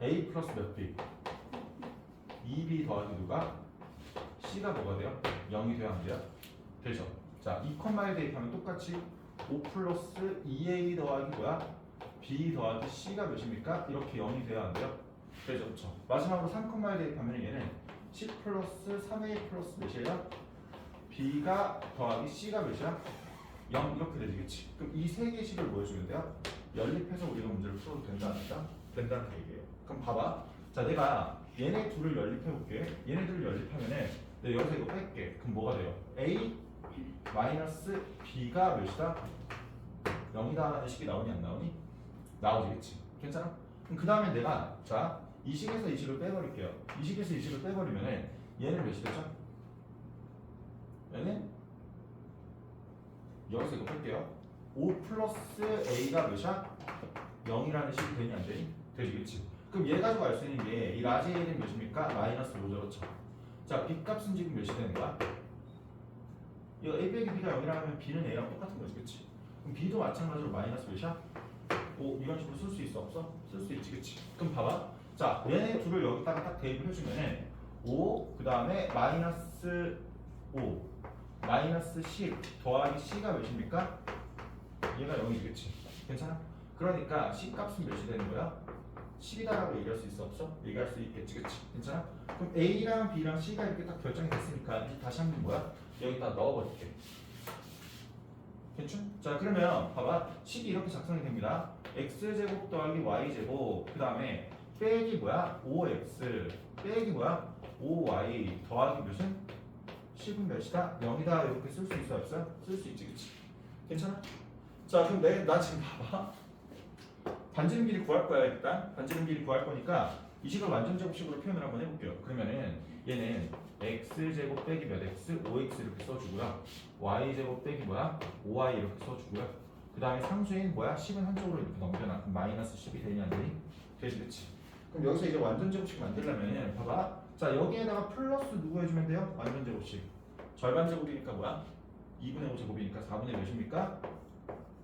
a 플러스 몇 b? 2b 더하기 누가? c가 뭐가 돼요? 0이 돼야 안 돼요? 되죠? 자, 2,1 대입하면 똑같이 5 플러스 2a 더하기 뭐야? b 더하기 c가 몇입니까? 이렇게 0이 돼야 안 돼요? 되죠? 그렇죠? 마지막으로 3,1 대입하면 얘는 c 플러스 3a 플러스 몇이에요? b가 더하기 c가 몇이야? 0 이렇게 되지, 그치? 그럼 이 세 개식을 보여주면 돼요? 연립해서 우리가 문제를 풀어도 된다는 얘기예요. 그럼 봐봐. 자, 내가 얘네 둘을 연립해볼게. 얘네들을 연립하면은 내가 여기서 이거 뺄게. 그럼 뭐가 돼요? a 마이너스 b가 몇이다? 0이다 라는 식이 나오니 안 나오니? 나오지, 그치? 괜찮아? 그럼 그 다음에 내가 자, 이 식에서 이 식을 빼버릴게요. 이 식에서 이 식을 빼버리면은 얘는 몇이 되죠? 얘는 여기서 이거 뺄게요. 5 플러스 a가 몇이야? 0이라는 식이 되니 안 되니? 되지, 그치? 그럼 얘 가지고 알 수 있는 게 이 라지 a는 몇입니까? 마이너스 5죠, 그렇죠? 자, b 값은 지금 몇이 되는 거야? 이거 a 빼기 b가 0이라면 b는 a랑 똑같은 거지, 그치? 그럼 b도 마찬가지로 마이너스 몇이야? 5 이런 식으로 쓸 수 있어, 없어? 쓸 수 있지, 그치? 그럼 봐봐. 자, 얘네 둘을 여기다가 딱 대입을 해주면은 5, 그 다음에 마이너스 5, 마이너스 10 더하기 c가 몇입니까? 얘가 0이지, 그치? 괜찮아? 그러니까 c 값은 몇이 되는 거야? 10이다라고 얘기할 수 있어, 없어? 얘기할 수 있겠지, 그치? 괜찮아? 그럼 a랑 b랑 c가 이렇게 딱 결정이 됐으니까 이제 다시 한번 뭐야? 여기다 넣어버릴게. 괜찮? 자, 그러면 봐봐. 식이 이렇게 작성이 됩니다. x제곱 더하기 y제곱, 그 다음에 빼기 뭐야? 5x 빼기 뭐야? 5y 더하기 몇은? 10은 몇이다? 0이다. 이렇게 쓸 수 있어, 없어? 쓸 수 있지, 그치? 괜찮아? 자, 그럼 나 지금 봐봐. 반지름 길이 구할 거야, 일단. 반지름 길이 구할 거니까 이 식을 완전제곱식으로 표현을 한번 해볼게요. 그러면은 얘는 x제곱 빼기 몇 x? 5x 이렇게 써주고요. y제곱 빼기 뭐야? 5y 이렇게 써주고요. 그 다음에 상수인 뭐야? 10은 한쪽으로 이렇게 넘겨놔. 그럼 마이너스 10이 되니 안 되니? 되지, 그치? 그럼 여기서 이제 완전제곱식 만들려면 봐봐. 자, 여기에다가 플러스 누구 해주면 돼요? 완전제곱식. 절반제곱이니까 뭐야? 2분의 5 제곱이니까 4분의 몇입니까?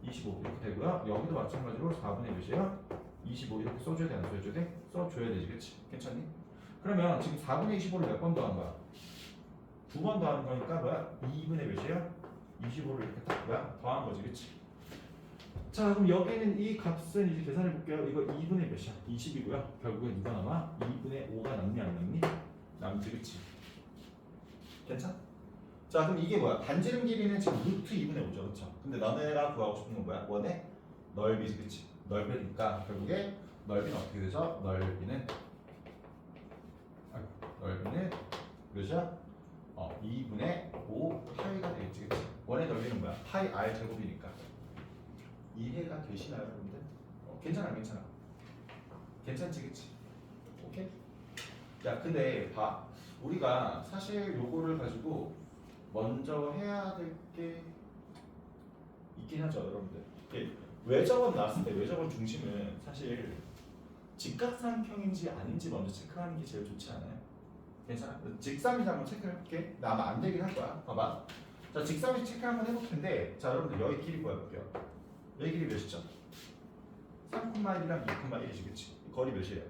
25 이렇게 되고요. 여기도 마찬가지로 4분의 몇이에요? 25 이렇게 써줘야 돼, 안 써줘야 돼? 써줘야 되지, 그치? 괜찮니? 그러면 지금 4분의 25를 몇 번 더한 거야? 2번 더하는 거니까 뭐야? 2분의 몇이에요? 25를 이렇게 딱 뭐야? 더한 거지, 그치? 자, 그럼 여기는 이 값은 이제 계산해 볼게요. 이거 2분의 몇이야? 20이고요. 결국엔 누가 남아? 2분의 5가 남니 안 남니? 남지, 그치? 괜찮? 자, 그럼 이게 뭐야? 반지름 길이는 지금 루트 2분의 5죠, 그렇죠? 근데 너네가 구하고 싶은 건 뭐야? 원의 넓이지, 그치? 넓이니까 결국에 넓이는 어떻게 되죠? 넓이는 몇이야? 2분의 5 파이가 되겠지, 그치? 원의 넓이는 뭐야? 파이 r 제곱이니까. 이해가 되시나요, 여러분들? 괜찮아, 괜찮아. 괜찮지, 그치? 오케이? 야, 근데 봐. 우리가 사실 요거를 가지고 먼저 해야 될 게 있긴 하죠, 여러분들. 외접원 나왔을 때 외접원 중심은 사실 직각삼각형인지 아닌지 먼저 체크하는 게 제일 좋지 않아요? 괜찮아? 직삼인지 한번 체크를 해볼게. 나 아마 안 되긴 할 거야. 봐봐. 자, 직삼인지 체크 한번 해볼 텐데, 자, 여러분들 여기 길이 보여볼게요. 여기 길이 몇이죠? 3,1이랑 2,1이지, 그치? 거리 몇이에요?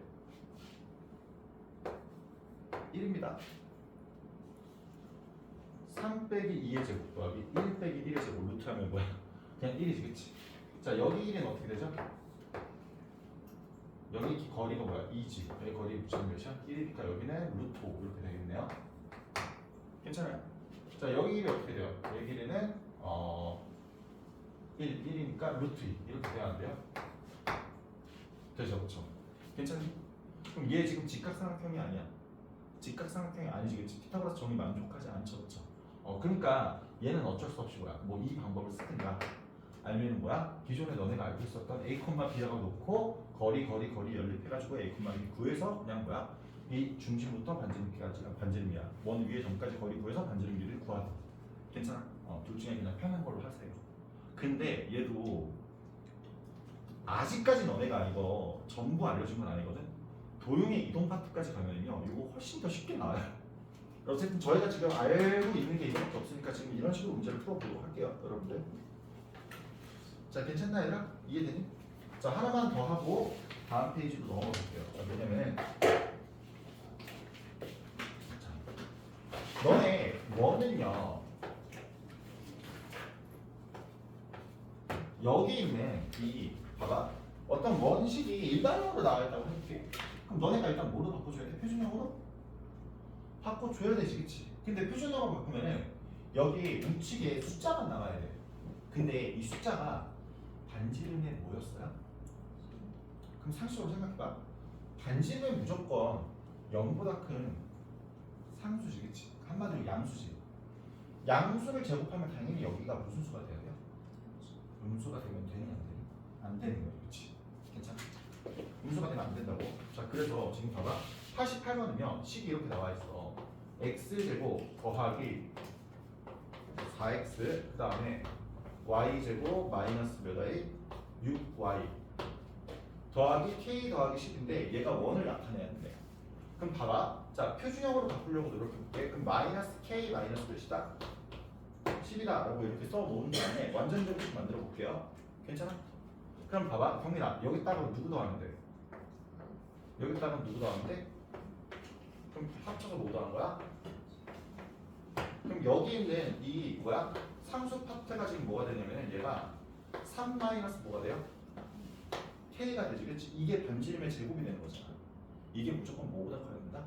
1입니다. 3 빼기 2의 제곱 더하기 1 빼기 1의 제곱 루트 하면 뭐야? 그냥 1이지, 그치? 자, 여기 1은 어떻게 되죠? 여기 거리가 뭐야? 2지. 여기 거리 지금 몇이야? 1이니까 여기는 루트 5 이렇게 되겠네요. 괜찮아요? 자, 여기 길이 어떻게 돼요? 여기 길이는 1이니까 루트 2 이렇게 돼야 안 돼요? 되죠, 그쵸? 괜찮니? 그럼 얘 지금 직각삼각형이 아니야. 직각삼각형이 아니지, 그치? 피타고라스 정리 만족하지 않죠, 그쵸? 그러니까 얘는 어쩔 수 없이 뭐야? 뭐 이 방법을 쓰든가 아니면 뭐야? 기존에 너네가 알고 있었던 a, b라고 놓고 거리 연립해가지고 a, b 구해서 그냥 뭐야? 이 중심부터 반지름까지 반지름이야. 원 위에 점까지 거리 구해서 반지름 길이를 구하든. 괜찮아? 둘 중에 그냥 편한 걸로 하세요. 근데 얘도 아직까지 너네가 이거 전부 알려준 건 아니거든. 도형의 이동 파트까지 가면요, 이거 훨씬 더 쉽게 나와요. 어쨌든 저희가 지금 알고 있는 게 이거밖에 없으니까 지금 이런 식으로 문제를 풀어보도록 할게요, 여러분들. 자, 괜찮나 얘들아? 이해되니? 자, 하나만 더 하고 다음 페이지로 넘어가 볼게요. 자, 왜냐면은 너네 원은요, 여기 있는 이 봐봐, 어떤 원식이 일반형으로 나와 있다고 해볼게. 그럼 너네가 일단 뭐로 바꿔줘야 돼? 표준형으로? 바꿔줘야 되지, 그치? 근데 표준형으로 바꾸면은 여기 우측에 숫자만 나와야 돼. 근데 이 숫자가 반지름에 뭐였어요? 그럼 상식으로 생각해봐. 반지름은 무조건 0보다 큰 상수지, 그치? 한마디로 양수지. 양수를 제곱하면 당연히 여기가 무슨 수가 돼야 돼요? 음수가 되면 되니 안 되니? 안 되는 거지, 그치? 괜찮아? 음수가 되면 안 된다고. 자, 그래서 지금 봐봐. 88번이면 식이 이렇게 나와 있어. x제곱 더하기 4x 그 다음에 y제곱 마이너스 몇 y? 6y 더하기 k 더하기 10인데 얘가 원을 나타내야 돼. 그럼 봐봐. 자, 표준형으로 바꾸려고 노력해볼게. 그럼 마이너스 k 마이너스 몇이다? 10이다 라고 이렇게 써놓은 다음에 완전 제곱식 만들어 볼게요. 괜찮아? 그럼 봐봐. 경민아, 여기다가 누구 더하면 돼? 여기다가 누구 더하면 돼? 그럼 합쳐서 뭐 더한 거야? 그럼 여기 있는 이 뭐야? 상수 파트가 지금 뭐가 되냐면 얘가 3 마이너스 뭐가 돼요? k가 되지, 그렇지? 이게 반지름의 제곱이 되는 거잖아. 이게 무조건 뭐보다 커야 된다?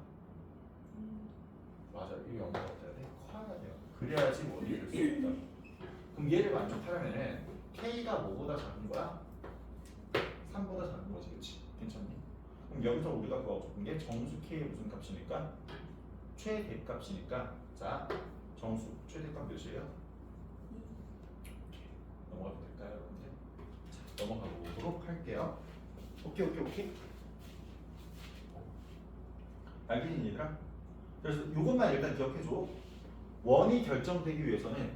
맞아, 이 영어가 어때야 돼? 커야 돼요. 그래야지 원이 될 수 있다. 그럼 얘를 만족하려면은 k가 뭐보다 작은 거야? 3보다 작은 거지, 그렇지? 괜찮니? 그럼 여기서 우리가 그거 적은 게 정수 k의 무슨 값이니까? 최대값이니까. 자, 정수 최대값 몇이에요? 넘어가도 될까요, 여러분들? 자, 넘어가 보도록 할게요. 오케이. 알겠니, 얘들아? 그래서 이것만 일단 기억해줘. 원이 결정되기 위해서는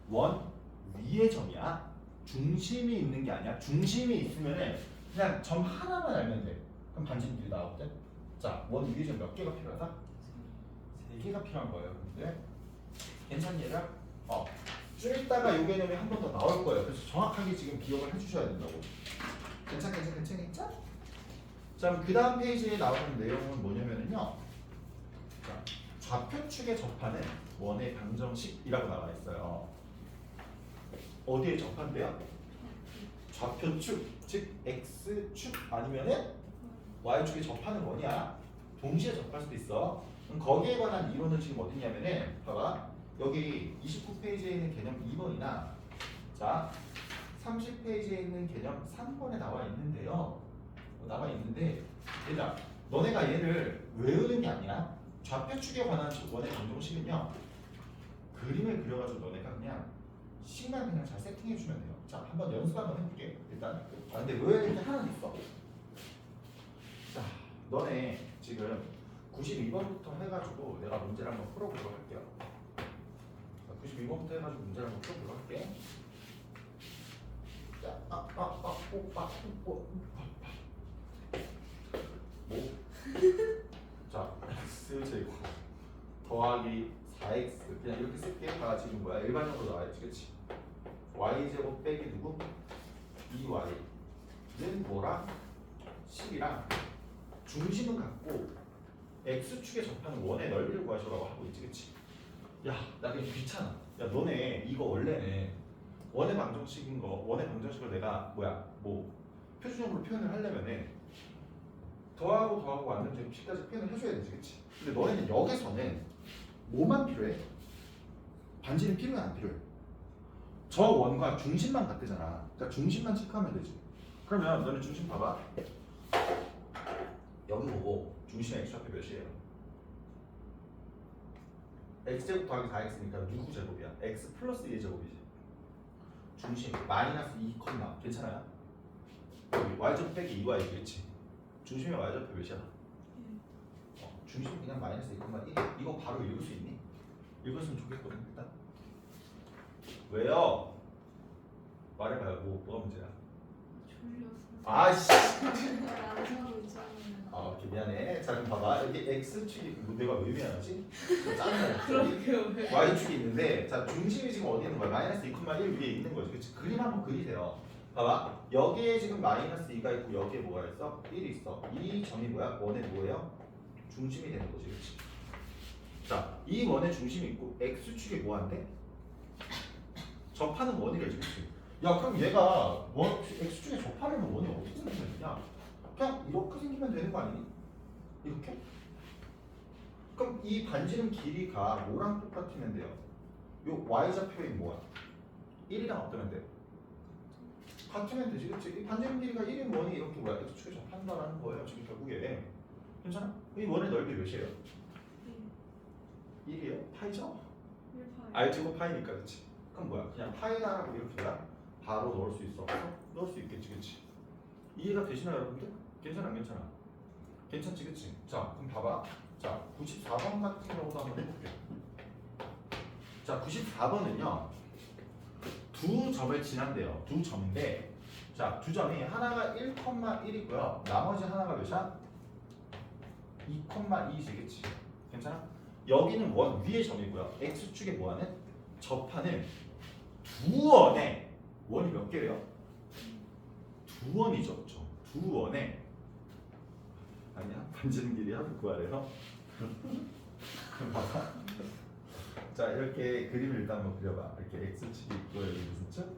원 위의 점이야. 중심이 있는 게 아니야. 중심이 있으면은 그냥 점 하나만 알면 돼. 그럼 반지름끼리 나오거든. 자, 원 위의 점 몇 개가 필요하다? 3개가 필요한 거예요. 근데 괜찮니, 얘들아? 좀 이따가 이 개념이 한 번 더 나올 거예요. 그래서 정확하게 지금 기억을 해주셔야 된다고. 괜찮? 자, 그럼 그 다음 페이지에 나오는 내용은 뭐냐면요. 자, 좌표축에 접하는 원의 방정식이라고 나와 있어요. 어디에 접한대요? 좌표축, 즉 x축 아니면은 y축에 접하는 원이야. 동시에 접할 수도 있어. 그럼 거기에 관한 이론은 지금 어디냐면은 봐봐. 여기 29페이지에 있는 개념 2번이나 자 30페이지에 있는 개념 3번에 나와 있는데요. 나와 있는데 얘들아, 너네가 얘를 외우는 게 아니야. 좌표축에 관한 원의 방정식은요, 그림을 그려가지고 너네가 그냥 식만 그냥 잘 세팅해주면 돼요. 자, 한번 연습 한번 해볼게. 일단 근데 외워야 될 게 하나는 있어. 자, 너네 지금 92번부터 해가지고 내가 문제를 한번 풀어보도록 할게요. 92번부터 해가지고 문제를 한번 풀어보도록 할게. 자, 뭐? 자, x제곱 더하기 4x 그냥 이렇게 쓸게. 다 지금 뭐야? 일반적으로 나와있지, 그치? y제곱 빼기 누구? 2y는 뭐랑? 10이랑 중심은 같고 x축에 접하는 원의 넓이를 구하시라고 하고 있지, 그치? 야, 나 그냥 귀찮아. 야, 너네 이거 원래는 원의 방정식을 내가 뭐 표준형으로 표현을 하려면은 더하고 완전 제곱식까지 표현을 해줘야 되지, 그치? 근데 너네는 여기서는 뭐만 필요해? 반지름 필요해, 안 필요해? 저 원과 중심만 같대잖아. 그러니까 중심만 체크하면 되지. 그러면 너네 중심 봐봐. 여기 보고 중심의 x좌표 몇이에요? x제곱 더하기 4x니까 누구 제곱이야? x 플러스 2의 제곱이지. 중심 마이너스 2, 괜찮아요? 여기 y제곱 빼기 2y 그렇지? 중심의 y좌표 몇이야? 중심 그냥 마이너스 2,1. 이거 바로 읽을 수 있니? 읽었으면 좋겠거든. 일단 왜요? 말해봐요. 뭐가 문제야? 졸려서. 아씨. 안 사고 있잖아요. 오케이, 미안해. 자, 그럼 봐봐. 여기 x축이 내가 왜 미안하지? 짜증나. 그러게요. y축이 있는데, 자, 중심이 지금 어디 있는 거야? 마이너스 2,1 위에 있는 거지. 그치? 그림 한번 그리세요. 봐봐. 여기에 지금 마이너스 2가 있고 여기에 뭐가 있어? 1이 있어. 이 점이 뭐야? 원의 뭐예요? 중심이 되는 거지, 그치? 자, 이 원의 중심이 있고 x축이 뭐한데? 접하는 원이래지, 그치? 야, 그럼 얘가 x축에 접하려면 원이 어떻게 생기면 되냐? 그냥 이렇게 생기면 되는 거 아니니? 이렇게? 그럼 이 반지름 길이가 뭐랑 똑같으면 돼요? 요 y좌표인 뭐야? 1이랑 어떠면 돼? 같으면 되지, 그치? 이 반지름 길이가 1인 원이 이렇게 뭐야? x축에 접한다라는 거예요, 지금 결국에. 괜찮아? 이 원의 넓이 몇이에요? 1이에요? 파이죠? 1파이. r제곱 파이니까, 그치? 그럼 뭐야? 그냥 파이다라고 이렇게 뭐야? 바로 넣을 수 있어? 넣을 수 있겠지, 그치? 이해가 되시나요, 여러분들? 괜찮아, 안 괜찮아? 괜찮지, 그치? 자, 그럼 봐봐. 자, 94번 같은 경우도 한번 해볼게요. 자, 94번은요. 두 점을 지난대요. 두 점인데 자, 두 점이 하나가 1,1이고요. 나머지 하나가 몇이야? 2,2이지. 괜찮아? 여기는 원 위의 점이고요. x축에 뭐하는? 접하는 두 원에 원이 몇 개예요? 두 원이죠. 그렇죠? 두 원에 아니야? 반지름 길이 합을 구하래요. 그럼 봐봐. 자, 이렇게 그림을 일단 한번 그려봐. 이렇게 x축이 있고 여기 무슨 축?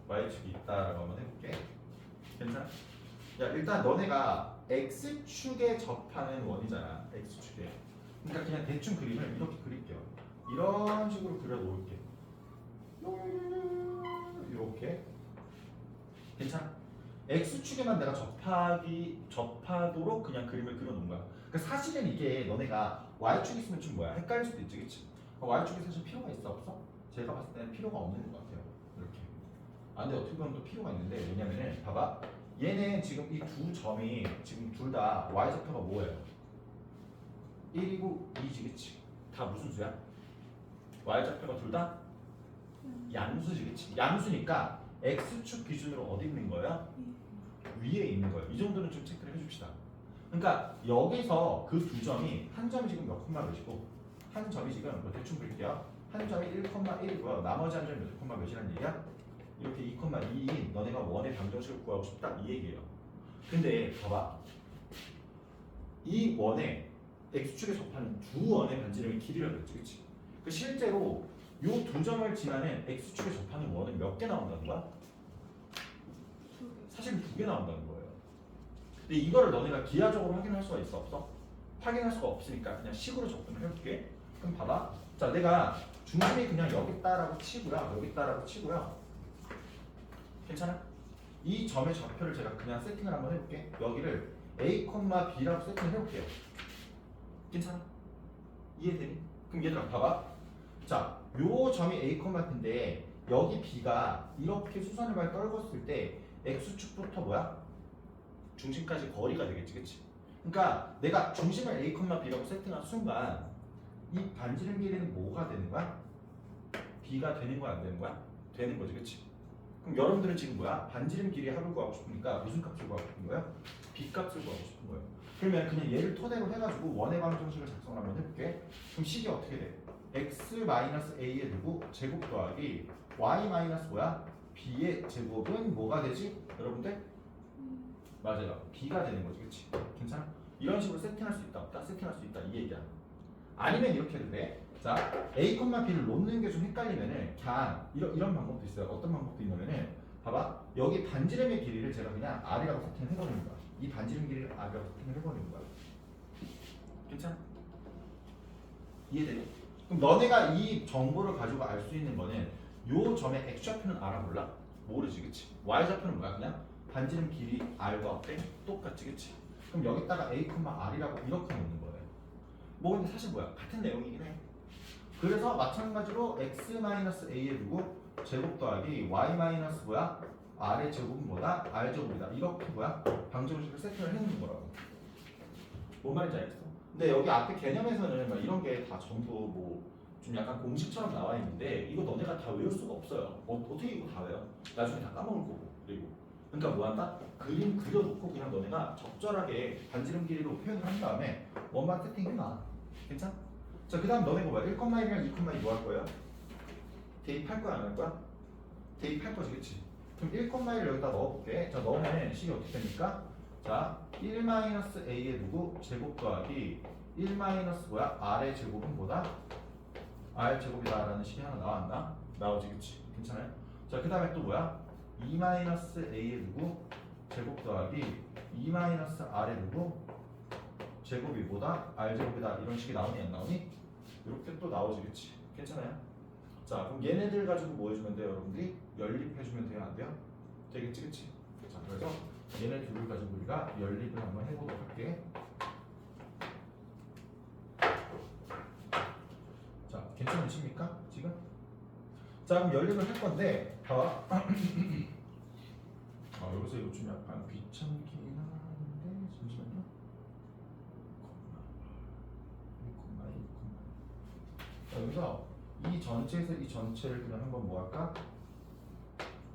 y축이 있다라고 한번 해볼게. 괜찮아? 야, 일단 너네가 x축에 접하는 원이잖아. x축에. 그러니까 그냥 대충 그림을 이렇게 그릴게요. 이런 식으로 그려놓을게. 이렇게. 괜찮아? x축에만 내가 접하도록 그냥 그림을 그려놓은 거야. 그러니까 사실은 이게 너네가 y축 있으면 좀 뭐야? 헷갈릴 수도 있지, 그치? y축이 사실 필요가 있어, 없어? 제가 봤을 때는 필요가 없는 것 같아요. 이렇게. 아, 근데 어떻게 보면 또 필요가 있는데, 왜냐면은, 봐봐. 얘는 지금 이 두 점이 지금 둘 다 y좌표가 뭐예요? 1이고 2지, 그치? 다 무슨 수야? y좌표가 둘 다 양수지, 그치? 양수니까 x축 기준으로 어디 있는 거예요? 위에 있는 거예요. 이 정도는 좀 체크를 해줍시다. 그러니까 여기서 그 두 점이 한 점이 지금 몇 콤마 몇이고 한 점이 지금 뭐 대충 볼게요. 한 점이 1,1이고요. 나머지 한 점이 몇 콤마 몇이라는 얘기야? 이렇게 2,2인 너네가 원의 방정식을 구하고 싶다 이 얘기예요. 근데 봐봐. 이 원에 x축에 접하는 두 원의 반지름의 길이라고 했지, 그치? 그 실제로 이 두 점을 지나는 x축에 접하는 원은 몇 개 나온다는 거야? 사실 두 개 나온다는 거예요. 근데 이거를 너네가 기하적으로 확인할 수가 있어, 없어? 확인할 수가 없으니까 그냥 식으로 접근을 해볼게. 그럼 봐봐. 자, 내가 중심이 그냥 여기 있다라고 치고요. 여기 있다라고 치고요. 괜찮아? 이 점의 좌표를 제가 그냥 세팅을 한번 해볼게. 여기를 a, b라고 세팅을 해볼게요. 괜찮아? 이해되니? 그럼 얘들아 봐봐. 자, 요 점이 a, b인데 여기 b가 이렇게 수선을 발 떨궜을 때 x축부터 뭐야? 중심까지 거리가 되겠지, 그치? 그러니까 내가 중심을 a, b라고 세팅한 순간 이 반지름 길이는 뭐가 되는 거야? b가 되는 거야, 안 되는 거야? 되는 거지, 그치? 그럼 여러분들은 지금 뭐야? 반지름 길이 합을 구하고 싶으니까 무슨 값을 구하고 싶은 거예요? b 값을 구하고 싶은 거예요. 그러면 그냥 얘를 토대로 해가지고 원의 방정식을 작성을 한번 해볼게. 그럼 식이 어떻게 돼? x-a에 두고 제곱 더하기 y- 뭐야? b의 제곱은 뭐가 되지? 여러분들? 맞아요. b가 되는 거지, 그치? 괜찮아? 이런 식으로 세팅할 수 있다, 없다? 세팅할 수 있다, 이 얘기야. 아니면 이렇게 해도 돼. 자, a, b를 놓는 게 좀 헷갈리면은 그냥 이런 방법도 있어요. 어떤 방법도 있냐면은 봐봐. 여기 반지름의 길이를 제가 그냥 r이라고 세팅을 해버리는 거야. 이 반지름 길이를 r이라고 세팅을 해버리는 거야. 괜찮아? 이해되니? 그럼 너네가 이 정보를 가지고 알 수 있는 거는 요 점의 x좌표는 알아 몰라? 모르지, 그치? y좌표는 뭐야? 그냥 반지름 길이 r과 어때? 똑같지, 그치? 그럼 여기다가 a, r이라고 이렇게 놓는 거예요. 뭐 근데 사실 뭐야? 같은 내용이긴 해. 그래서 마찬가지로 x-a에 두고 제곱 더하기 y- 뭐야? r의 제곱은 뭐다? r 제곱이다. 이렇게 뭐야? 방정식을 세팅을 해놓는 거라고. 뭔 말인지 알겠어? 근데 여기 앞에 개념에서는 막 이런 게 다 전부 뭐 좀 약간 공식처럼 나와 있는데 이거 너네가 다 외울 수가 없어요. 어떻게 이거 다 외워? 나중에 다 까먹을 거고. 그리고 그러니까 뭐 한다? 그림 그려놓고 그냥 너네가 적절하게 반지름 길이로 표현을 한 다음에 원만 세팅해놔. 괜찮아? 자, 그 다음 너네 뭐야? 1,1이랑 2,2 뭐 할 거야? 대입할 거야, 안 할 거야? 대입할 거지, 그치? 그럼 1,1을 여기다 넣어볼게. 자, 넣으면 식이 어떻게 됩니까? 자, 1-a에 두고 제곱 더하기 1- 뭐야? r의 제곱은 뭐다? r 제곱이다 라는 식이 하나 나왔나? 나오지, 그치? 괜찮아요? 자, 그 다음에 또 뭐야? 2-a에 두고 제곱 더하기 2-r에 두고 제곱이 뭐다? r 제곱이다. 이런 식이 나오니 안 나오니? 이렇게 또 나오지, 그치? 괜찮아요? 자, 그럼 얘네들 가지고 뭐 해주면 돼요, 여러분들이? 연립해주면 돼요, 안 돼요? 되겠지, 그치? 자, 그래서 얘네 둘을 가지고 우리가 연립을 한번 해보도록 할게. 자, 괜찮으십니까? 지금? 자, 그럼 연립을 할 건데, 봐봐. 여기서 이거 좀 약간 귀찮긴 한데, 잠시만요. 자, 여기서 이 전체에서 이 전체를 그냥 한번 뭐 할까?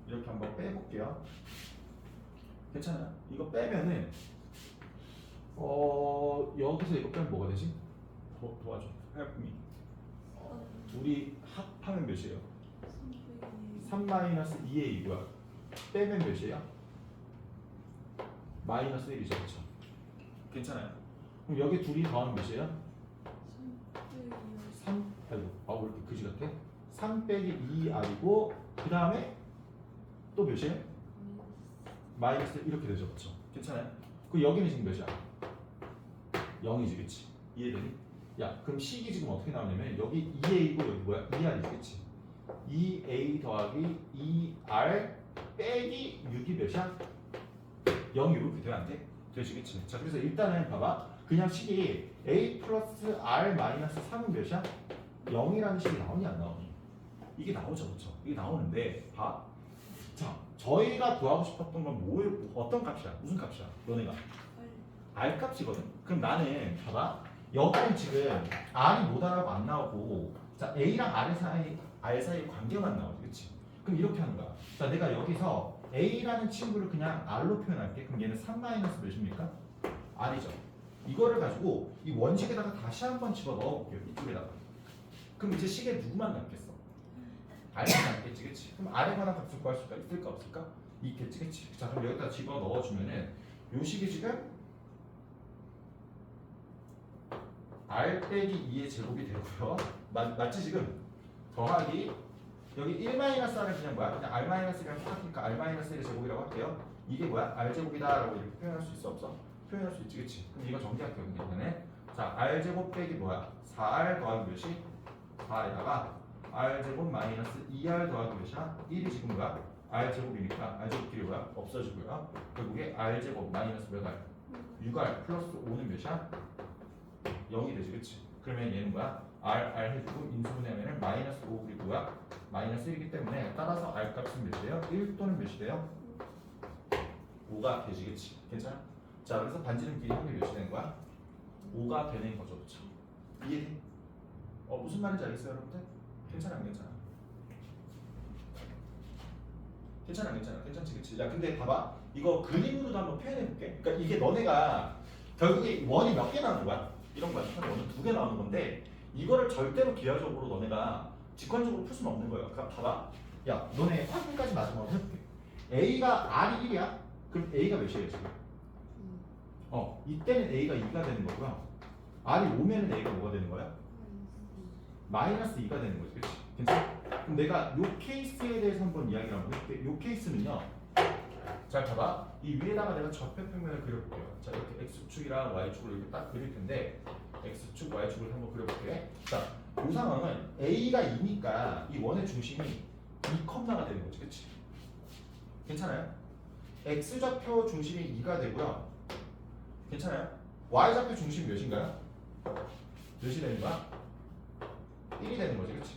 이렇게 한번 빼볼게요. 괜찮아요? 이거 빼면은 여기서 이거 빼면 뭐가 되지? 도와줘. help me. 둘이 합하면 몇이에요? 3-2의 2고요. 빼면 몇이에요? 마이너스 1이죠. 그렇죠? 괜찮아요? 그럼 여기 둘이 더하면 몇이에요? 3? 아이고, 왜 이렇게 그지 같아? 3 빼기 2r이고 그 다음에 또 몇이에요? 마이너스 이렇게 되죠. 그렇죠? 괜찮아요? 그 여기는 지금 몇이야? 0이지. 그치? 이해되니? 야, 그럼 식이 지금 어떻게 나오냐면 여기 2a고 여기 뭐야? 2r이지. 그치? 2a 더하기 2r 빼기 6이 몇이야? 0이 이렇게 되면 안 돼? 되시겠지? 자, 그래서 일단은 봐봐. 그냥 식이 a 플러스 r 마이너스 3은 몇이야? 0이라는 식이 나오니 안 나오니? 이게 나오죠. 그렇죠? 이게 나오는데 봐. 자, 저희가 구하고 싶었던 건 어떤 값이야? 무슨 값이야? 너네가 r 값이거든. 그럼 나는 봐봐. 여기는 지금 r이 뭐다라고 안 나오고 자 a랑 r 사이 관계만 나오지. 그치? 그럼 이렇게 하는 거야. 자, 내가 여기서 a라는 친구를 그냥 r로 표현할게. 그럼 얘는 3 마이너스 몇입니까? r이죠. 이거를 가지고 이 원식에다가 다시 한번 집어 넣어볼게요. 이쪽에다가. 그럼 이제 식에 누구만 남겠어? r만 남겠지. 그치? 그럼 r에 관한 값을 구할 수가 있을까 없을까? 있겠지. 그치? 자, 그럼 여기다 집어 넣어주면은 요 식이 지금 r 빼기 2의 제곱이 되고요. 맞지 지금? 더하기 여기 1-r은 그냥 뭐야? 그냥 r-랑 똑같으니까 r-1의 제곱이라고 할게요. 이게 뭐야? r제곱이다 라고 이렇게 표현할 수 있어 없어? 표현할 수 있지. 그치? 그럼 이거 정리할게요. 그냥 자, r제곱 빼기 뭐야? 4r 더하기 몇이? 4에다가 r제곱 마이너스 2r 더하기 몇이야? 1이 지금 뭐야? r제곱이니까 r제곱끼리 뭐야? 없어지고요. 결국에 r제곱 마이너스 몇 r? 6r 플러스 5는 몇이야? 0이 되지. 그치? 그러면 얘는 뭐야? r 해주고 인수분해하면 마이너스 5 그리고 뭐야? 마이너스 1이기 때문에 따라서 r 값은 몇이에요? 1 또는 몇이 돼요? 5가 되지겠지. 괜찮아? 자, 그래서 반지름 길이 확률이 몇이 되는 거야? 5가 되는 거죠. 그쵸? 이해돼? 무슨 말인지 알겠어요 여러분들? 괜찮아 안 괜찮아? 괜찮아 안 괜찮아? 괜찮지. 그치? 야, 근데 봐봐. 이거 그림으로도 한번 표현해볼게. 그러니까 이게 너네가 결국에 원이 몇 개 나오는 거야? 이런 거야. 원은 2개 나오는 건데 이거를 절대로 기하적으로 너네가 직관적으로 풀 수는 없는 거예요. 그러니까 봐봐. 야, 너네 확인까지 마지막으로 해볼게. A가 R이 1이야? 그럼 A가 몇이에요 지금? 이때는 A가 2가 되는 거고요. R이 5면은 A가 뭐가 되는 거야? 마이너스 2가 되는 거지. 그치? 괜찮아? 그럼 내가 요 케이스에 대해서 한번 이야기를 한번 해볼게. 요 케이스는요. 잘 봐봐. 이 위에다가 내가 접해평면을 그려볼게요. 자, 이렇게 X축이랑 Y축을 이렇게 딱 그릴 텐데 X축, Y축을 한번 그려볼게. 자, 이 상황은 A가 2니까 이 원의 중심이 2컴마가 되는 거지. 그치? 괜찮아요? X좌표 중심이 2가 되고요. 괜찮아요? Y좌표 중심이 몇인가요? 몇이 되는 거야? 1이 되는 거지. 그치?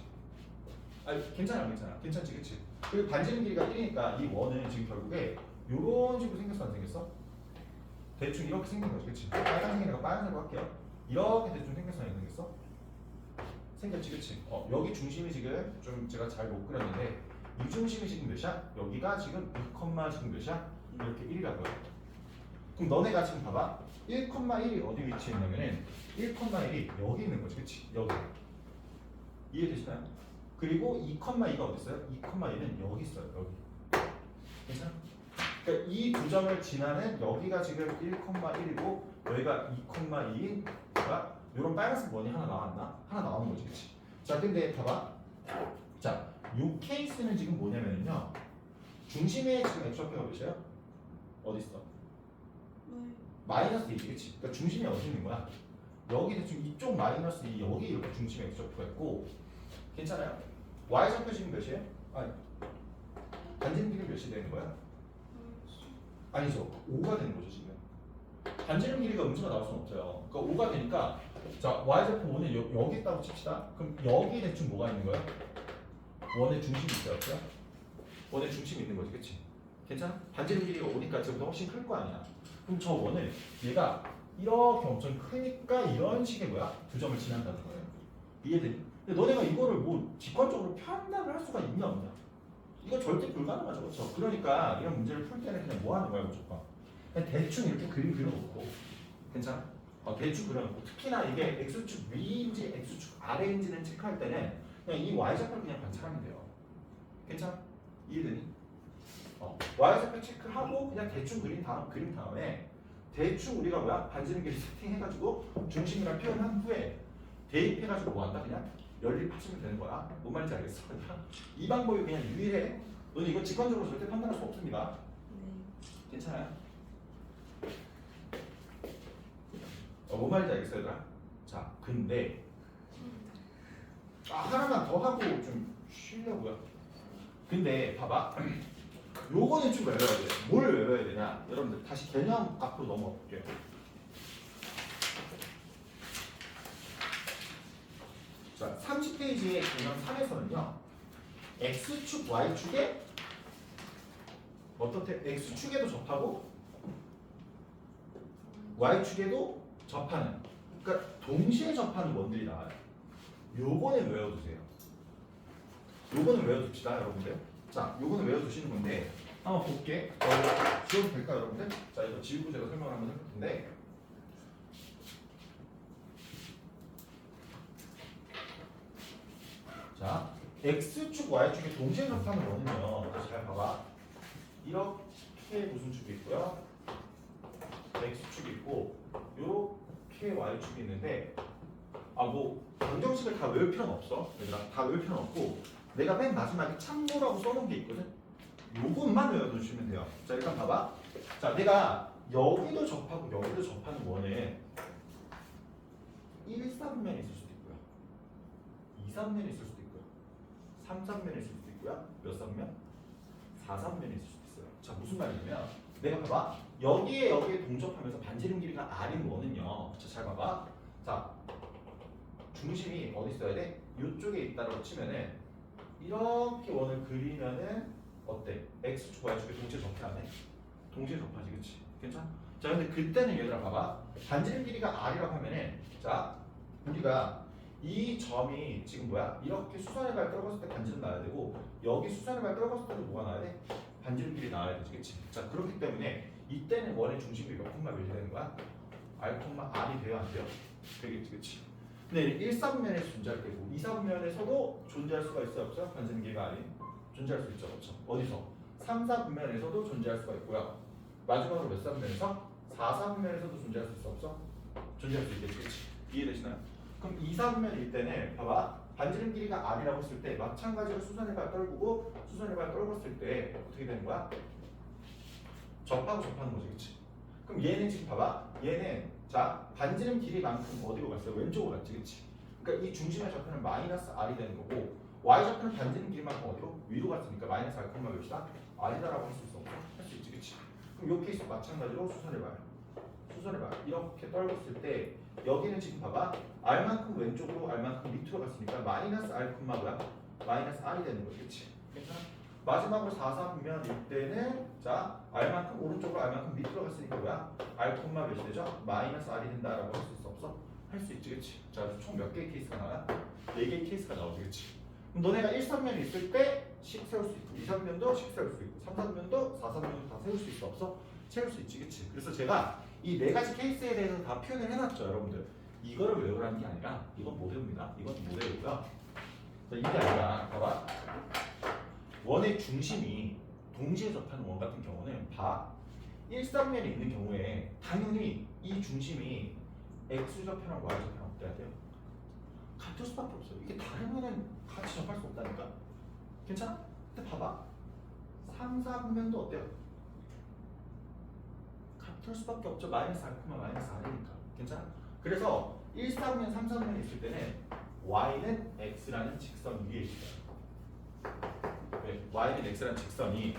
아니, 괜찮아, 괜찮아. 괜찮지, 그치? 그리고 반지름 길이가 1이니까 이 원은 지금 결국에 요런 식으로 생겼어, 안 생겼어? 대충 이렇게 생긴 거지. 그치? 빨간색이니까 빨간색으로 할게요. 이렇게 대충 생겼어, 안 생겼어? 생겼지. 그치? 여기 중심이 지금 좀 제가 잘 못 그렸는데 이 중심이 지금 몇이야? 여기가 지금 2, 지금 몇이야? 이렇게 1이라고요. 그럼 너네가 지금 봐봐. 1,1이 어디 위치에 있냐면은 1,1이 여기 있는 거지. 그치? 여기. 이해되시나요? 그리고 2,2가 어디 있어요? 2,2는 여기 있어요. 여기. 괜찮아? 그러니까 이 두 점을 지나는 여기가 지금 1,1이고 여기가 2,2인 이런 빨간색 원이 하나 나왔나? 하나 나오는 거지. 그치? 자, 근데 봐봐. 자, 이 케이스는 지금 뭐냐면요. 중심에 지금 X좌표가 몇이에요? 어디 있어? 마이너스 2지. 그치? 그러니까 중심이 어디 있는 거야? 여기 대충 이쪽 마이너스 2 여기 이렇게 중심에 X좌표가 있고 괜찮아요? Y좌표 지금 몇이에요? 아니 반지름 길이 몇이 되는 거야? 아니죠. 5가 되는 거죠 지금. 반지름 길이가 음수가 나올 수는 없어요. 그러니까 5가 되니까 자 Y좌표 5는 여기 있다고 칩시다. 그럼 여기 대충 뭐가 있는 거야? 원의 중심이 있어요? 없어요? 원의 중심이 있는 거지. 그치? 괜찮아? 반지름 길이가 5니까 저보다 훨씬 클 거 아니야. 그럼 저 원을 얘가 이렇게 엄청 크니까 이런 식의 뭐야? 두 점을 지난다는 거예요. 이해되니? 근데 너네가 이거를 뭐 직관적으로 판단을 할 수가 있냐 없냐? 이거 절대 불가능하죠, 그렇죠? 그러니까 이런 문제를 풀 때는 그냥 뭐 하는 거야, 무조건? 그냥 대충 이렇게 그림 그려놓고, 괜찮아? 대충 그려놓고, 특히나 이게 x축 위인지 x축 아래인지는 체크할 때는 그냥 이 y좌표를 그냥 관찰하면 돼요. 괜찮아? 이해되니? y좌표 체크하고 그냥 대충 그린 다음에 대충 우리가 뭐야? 반지름길 세팅해가지고 중심이랑 표현한 후에 대입해가지고 뭐 한다? 그냥 연립하시면 되는 거야. 뭔 말인지 알겠어? 그냥 이 방법이 그냥 유일해. 너는 이거 직관적으로 절대 판단할 수 없습니다. 괜찮아요? 뭔 말인지 알겠어, 얘들아? 자, 근데 하나만 더 하고 좀 쉬려고요. 근데 봐봐. 요거는 좀 외워야 돼. 뭘 외워야 되냐? 여러분들 다시 개념 앞으로 넘어가 볼게요. 자, 30페이지의 개념 3에서는요. x축, y축에 어떻게 x축에도 접하고 y축에도 접하는, 그러니까 동시에 접하는 원들이 나와요. 요거는 외워두세요. 요거는 외워둡시다, 여러분들. 자, 요거는 외워두시는 건데 한번 볼게. 지워도 될까, 여러분들? 자, 이거 지우고 제가 설명을 한번 해볼 텐데. 자, x축, y축이 동시에 접하는 원은요. 잘 봐봐. 이렇게 무슨 축이 있고요. x축이 있고 요렇게 y축이 있는데 뭐 방정식을 다 외울 필요는 없어. 얘들아, 다 외울 필요는 없고 내가 맨 마지막에 참고라고 써놓은 게 있거든. 요것만 외워두시면 돼요. 자, 일단 봐봐. 자, 내가 여기도 접하고 여기도 접하는 원은 1, 3면이 있을 수도 있고요. 2, 3면이 있을 수도 있고요. 3, 3면이 있을 수도 있고요. 몇 3면? 4, 3면이 있을 수도 있어요. 자, 무슨 말이냐면 내가 봐봐. 여기에 동접하면서 반지름 길이가 R인 원은요. 자, 잘 봐봐. 자, 중심이 어디 있어야 돼? 이쪽에 있다라고 치면은 이렇게 원을 그리면은 어때? x축, y축에 동시에 접하네. 동시에 접하지, 그치? 괜찮아? 자, 근데 그때는 얘들아 봐봐. 반지름 길이가 R이라고 하면은 자, 우리가 이 점이 지금 뭐야? 이렇게 수선의 발 떨궜을 때 반지름 나와야 되고 여기 수선의 발 떨궜을 때도 뭐가 나와야 돼? 반지름 길이 나와야 되지, 그치? 자, 그렇기 때문에 이때는 원의 중심이 몇 콤마 몇이 되는 거야? R, R이 돼요, 안 돼요? 되겠지, 그치? 근데 1, 3면에서 존재할 거고 2, 3면에서도 존재할 수가 있어요, 없어요? 반지름 길이가 아닌 존재할 수 있죠, 그렇죠? 어디서? 3, 4분면에서도 존재할 수가 있고요. 마지막으로 몇 3면에서? 4, 3면에서도 존재할 수 있어, 없어? 존재할 수 있겠지, 그치? 이해되시나요? 그럼 2, 3면일 때는 봐봐. 반지름 길이가 R이라고 했을 때 마찬가지로 수선의 발 떨구고 수선의 발 떨궜을 때 어떻게 되는 거야? 접하고 접하는 거지, 그치? 그럼 얘는 지금 봐봐. 얘는 자, 반지름 길이만큼 어디로 갔어요? 왼쪽으로 갔지, 그치? 그러니까 이 중심의 좌표는 마이너스 R이 되는 거고 y 좌표는 반지름 길이만큼 어디로? 위로 갔으니까 마이너스 R, 몇이다? R이다라고 할 수 있어. 할 수 있지, 그치? 그럼 이 케이스 마찬가지로 수선의 발 이렇게 떨궜을 때 여기는 지금 봐봐. R만큼 왼쪽으로 R만큼 밑으로 갔으니까 마이너스 R, 뭐야? 마이너스 R이 되는 거지, 그치? 괜찮아? 마지막으로 4, 3면일 때는 자, R만큼 오른쪽으로 R만큼 밑으로 갔으니까 뭐야? R, 몇이 되죠? 마이너스 R이 된다라고 할 수 있어, 없어? 할 수 있지, 그치? 자, 총 몇 개의 케이스가 나와? 4개의 케이스가 나오지, 그치? 그럼 너네가 1, 3면이 있을 때 식 세울 수 있고 2, 3면도 식 세울 수 있고 3, 4면도 4, 3면도 다 세울 수 있어, 없어? 세울 수 있지, 그치? 그래서 제가 이 4가지 케이스에 대해서 다 표현을 해놨죠, 여러분들. 이거를 외우라는 게 아니라 이건 못 외웁니다. 이건 못 외우고요. 자, 이게 아니라 봐봐. 원의 중심이 동시에 접하는 원 같은 경우는 봐. 1, 3면에 있는 경우에 당연히 이 중심이 X좌표랑 Y좌표랑 어때야 돼요? 같을 수밖에 없어요. 이게 다르면은 같이 접할 수 없다니까? 괜찮아? 근데 봐봐. 3, 4분면도 어때요? 같을 수밖에 없죠. 마이너스 R, 마이너스 R이니까. 괜찮아? 그래서 1, 4분면, 3, 4분면이 있을 때는 Y는 X라는 직선 위에 있어요. 네, Y는 X라는 직선이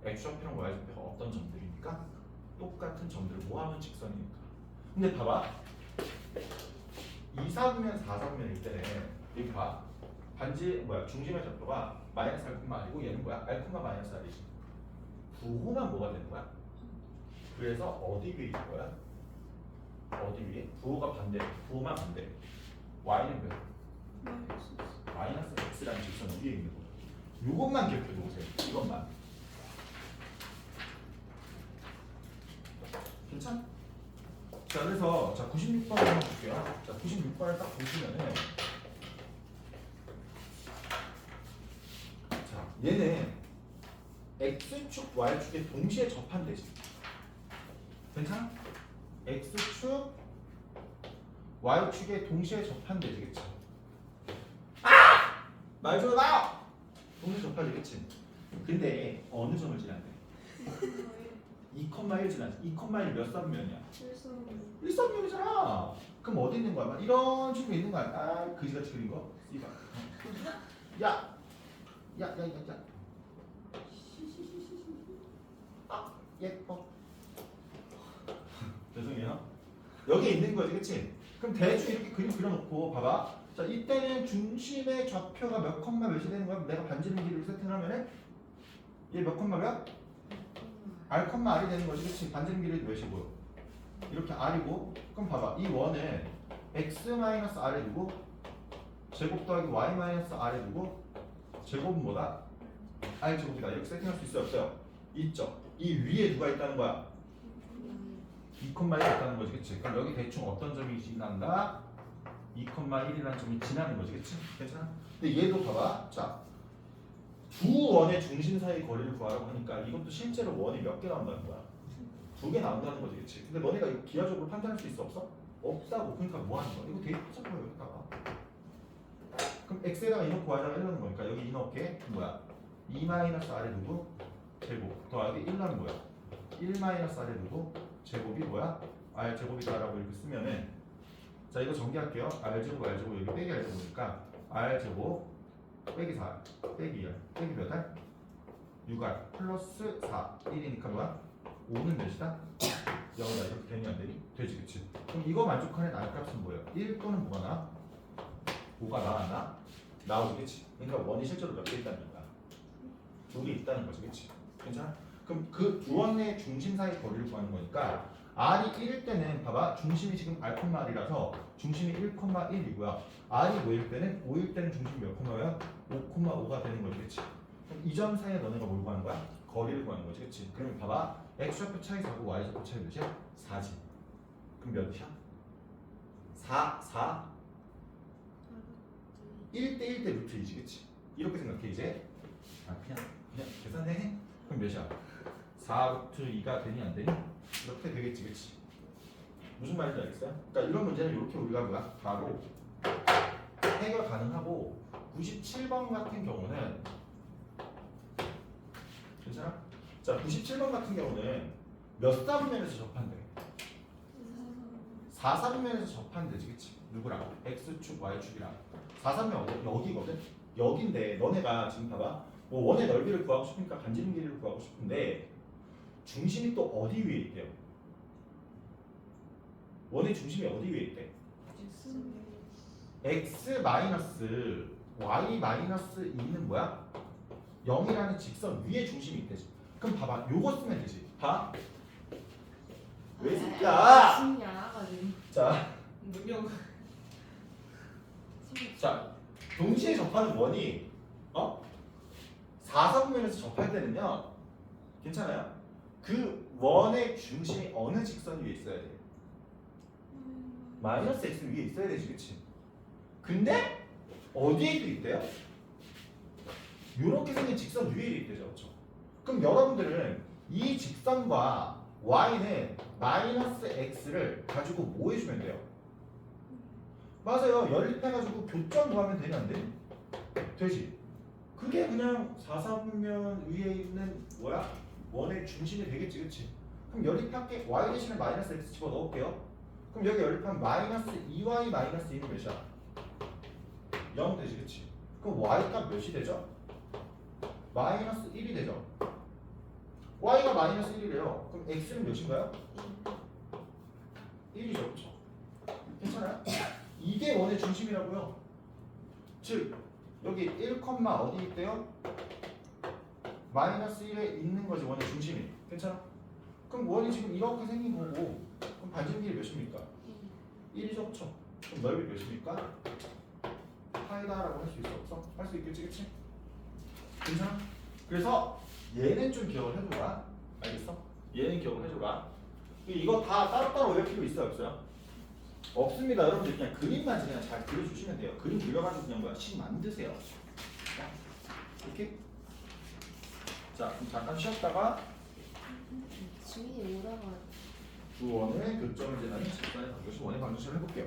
X좌표랑 Y좌표가 어떤 점들입니까? 똑같은 점들을 모아놓은 직선이니까. 근데 봐봐. 2, 4분면, 4, 4분면일 때는 여기 봐. 중심의 좌표가 마이너스 R, R이고 얘는 뭐야? R, 마이너스 R이지. 부호만 뭐가 되는 거야? 그래서 어디 위에 있는 거야? 어디 위에? 부호가 반대. 부호만 반대. Y는 몇? 마이너스 x라는 직선 위에 있는 거. 이것만 기억해 놓으세요. 이것만. 괜찮아? 자, 그래서 자 96번 한번 볼게요. 자, 96번을 딱 보시면은 자, 얘는 x축, y축에 동시에 접한대지. 괜찮아? x축, y축에 동시에 접한대지, 그치? 아! 말 좀 해봐요! 동시에 접하되겠지. 근데 어느 점을 지난대? 2,1 지났지. 2,1이 몇 쌍면이야? 1쌍면이잖아. 그럼 어디 있는 거야? 이런 식으로 있는 거야. 아, 그지같이 그린 거? 이봐. 야! 야, 야, 야, 야. 아, 예뻐. 죄송해요. 여기 있는 거지, 그치? 그럼 대충 이렇게 그림 그려놓고 봐봐. 자, 이때는 중심의 좌표가 몇 컴마 몇이 되는 거야? 내가 반지름 길이를 세팅하면은 얘 몇 컴마 몇? R 컴마 R이 되는 거지, 그치? 반지름 길이도 몇이고 이렇게 R이고. 그럼 봐봐, 이 원은 X-R에 두고 제곱 더하기 Y-R에 두고 제곱은 뭐다? R 제곱이다. 이렇게 세팅할 수 있어요, 없어요? 있죠. 이 위에 누가 있다는 거야? 2,1이 있다는 거지, 그치? 그럼 여기 대충 어떤 점이 지난다? 2,1이라는 점이 지나는 거지, 그치? 괜찮아? 근데 얘도 봐봐. 자, 두 원의 중심 사이 거리를 구하라고 하니까 이것도 실제로 원이 몇 개 나온다는 거야? 2개 나온다는 거지, 그치? 근데 너네가 이거 기하적으로 판단할 수 있어, 없어? 없다고. 그러니까 뭐 하는 거야? 이거 대입하자고 여기다가. 그럼 x에다가 2 넣고 y에다가 1 넣는 거니까 여기 2 넣게 뭐야? 2-r에 두고 제곱 더하기 1 넣는 뭐야? 1-r에 두고 제곱이 뭐야? r 제곱이다라고 이렇게 쓰면은 자, 이거 전개할게요. r 제곱 여기 빼기 r 제곱이니까 r 제곱 빼기 4 빼기 2r 빼기 몇 r? 6r 플러스 4 1이니까 뭐야? 5는 몇이다? 0이다. 이렇게 되니 안 되니? 되지, 그치? 그럼 이거 만족하는 r 값은 뭐예요? 1 또는 뭐가 나와? 5가 나왔나? 나오지, 그치? 그러니까 원이 실제로 몇 개 있다는 거야? 2개 있다는 거지, 그치? 괜찮아? 그럼 그 두 원의 중심 사이 거리를 구하는 거니까 R이 1일 때는 봐봐, 중심이 지금 R,R이라서 중심이 1,1이고요. R이 5일 때는 5일 때는 중심이 몇 콤마야? 5,5가 되는 거지, 그치? 그럼 이 점 사이에 너네가 뭘 구하는 거야? 거리를 구하는 거지, 그치? 그럼 봐봐, X좌표 차이 4고 Y좌표 차이 몇이야? 4지. 그럼 몇이야? 4 1대 1대 루트 2지, 그치? 이렇게 생각해 이제. 아, 그냥 계산해. 그럼 몇이야? 4 루트 2가 되니 안 되니? 이렇게 되겠지, 그치? 무슨 말인지 알겠어요? 그러니까 이런 문제는 이렇게 우리가 뭐야? 바로 해결 가능하고 97번 같은 경우는 괜찮아? 자, 97번 같은 경우는 몇 사분면에서 접한대? 4사분면에서 접한대지, 그치? 누구랑? X축, Y축이랑 4사분면 어디? 여기거든? 여긴데 너네가 지금 봐봐, 뭐 원의 넓이를 구하고 싶으니까 반지름 길이를 구하고 싶은데 중심이 또 어디 위에 있대요? 원의 중심이 어디 위에 있대? x 마이너스 y 마이너스 2는 뭐야? 0이라는 직선 위에 중심이 있대지. 그럼 봐봐, 요거 쓰면 되지. 봐. 왜 새끼야? 자, 자, 동시에 접하는 원이 4사분면에서 접할 때는요, 괜찮아요? 그 원의 중심이 어느 직선 위에 있어야 돼? 마이너스 x 위에 있어야 되지, 그치? 근데 어디에도 있대요? 이렇게 생긴 직선 위에 있대죠, 그렇죠? 그럼 여러분들은 이 직선과 y는 마이너스 x를 가지고 뭐 해주면 돼요? 맞아요, 연립해가지고 교점 구하면 되냐 안 돼? 되지. 그게 그냥 4사분면 위에 있는 뭐야? 원의 중심이 되겠지, 그치? 그럼 연립할게. y 대신에 마이너스 x 집어넣을게요. 그럼 여기 연립하면 마이너스 2y 마이너스 2는 몇이야? 0 되지, 그치? 그럼 y 값 몇이 되죠? 마이너스 1이 되죠? y가 마이너스 1이래요. 그럼 x는 몇인가요? 1이죠, 그쵸? 괜찮아요? 이게 원의 중심이라고요. 즉 여기 1, 어디 있대요? 마이너스 1에 있는 거지, 원의 중심이. 괜찮아? 그럼 원이 지금 이렇게 생긴 거고, 그럼 반지름 길이 몇입니까? 1이죠, 그쵸? 그럼 넓이 몇입니까? 파이다라고 할 수 있어 없어? 할 수 있겠지 그치? 괜찮아? 그래서 얘는 좀 기억을 해줘라 알겠어? 얘는 기억을 해줘라 이거 다 따로따로 외울 필요 있어요 없어요? 없습니다 여러분들 그냥 그림만 그냥 잘 그려주시면 돼요 그림 그려가지고 그냥 뭐야 식 만드세요 이렇게 자 그럼 잠깐 쉬었다가 지민이 오다가 주원의 교점을 재단이 집단의 방정식 원의 방정식을 해볼게요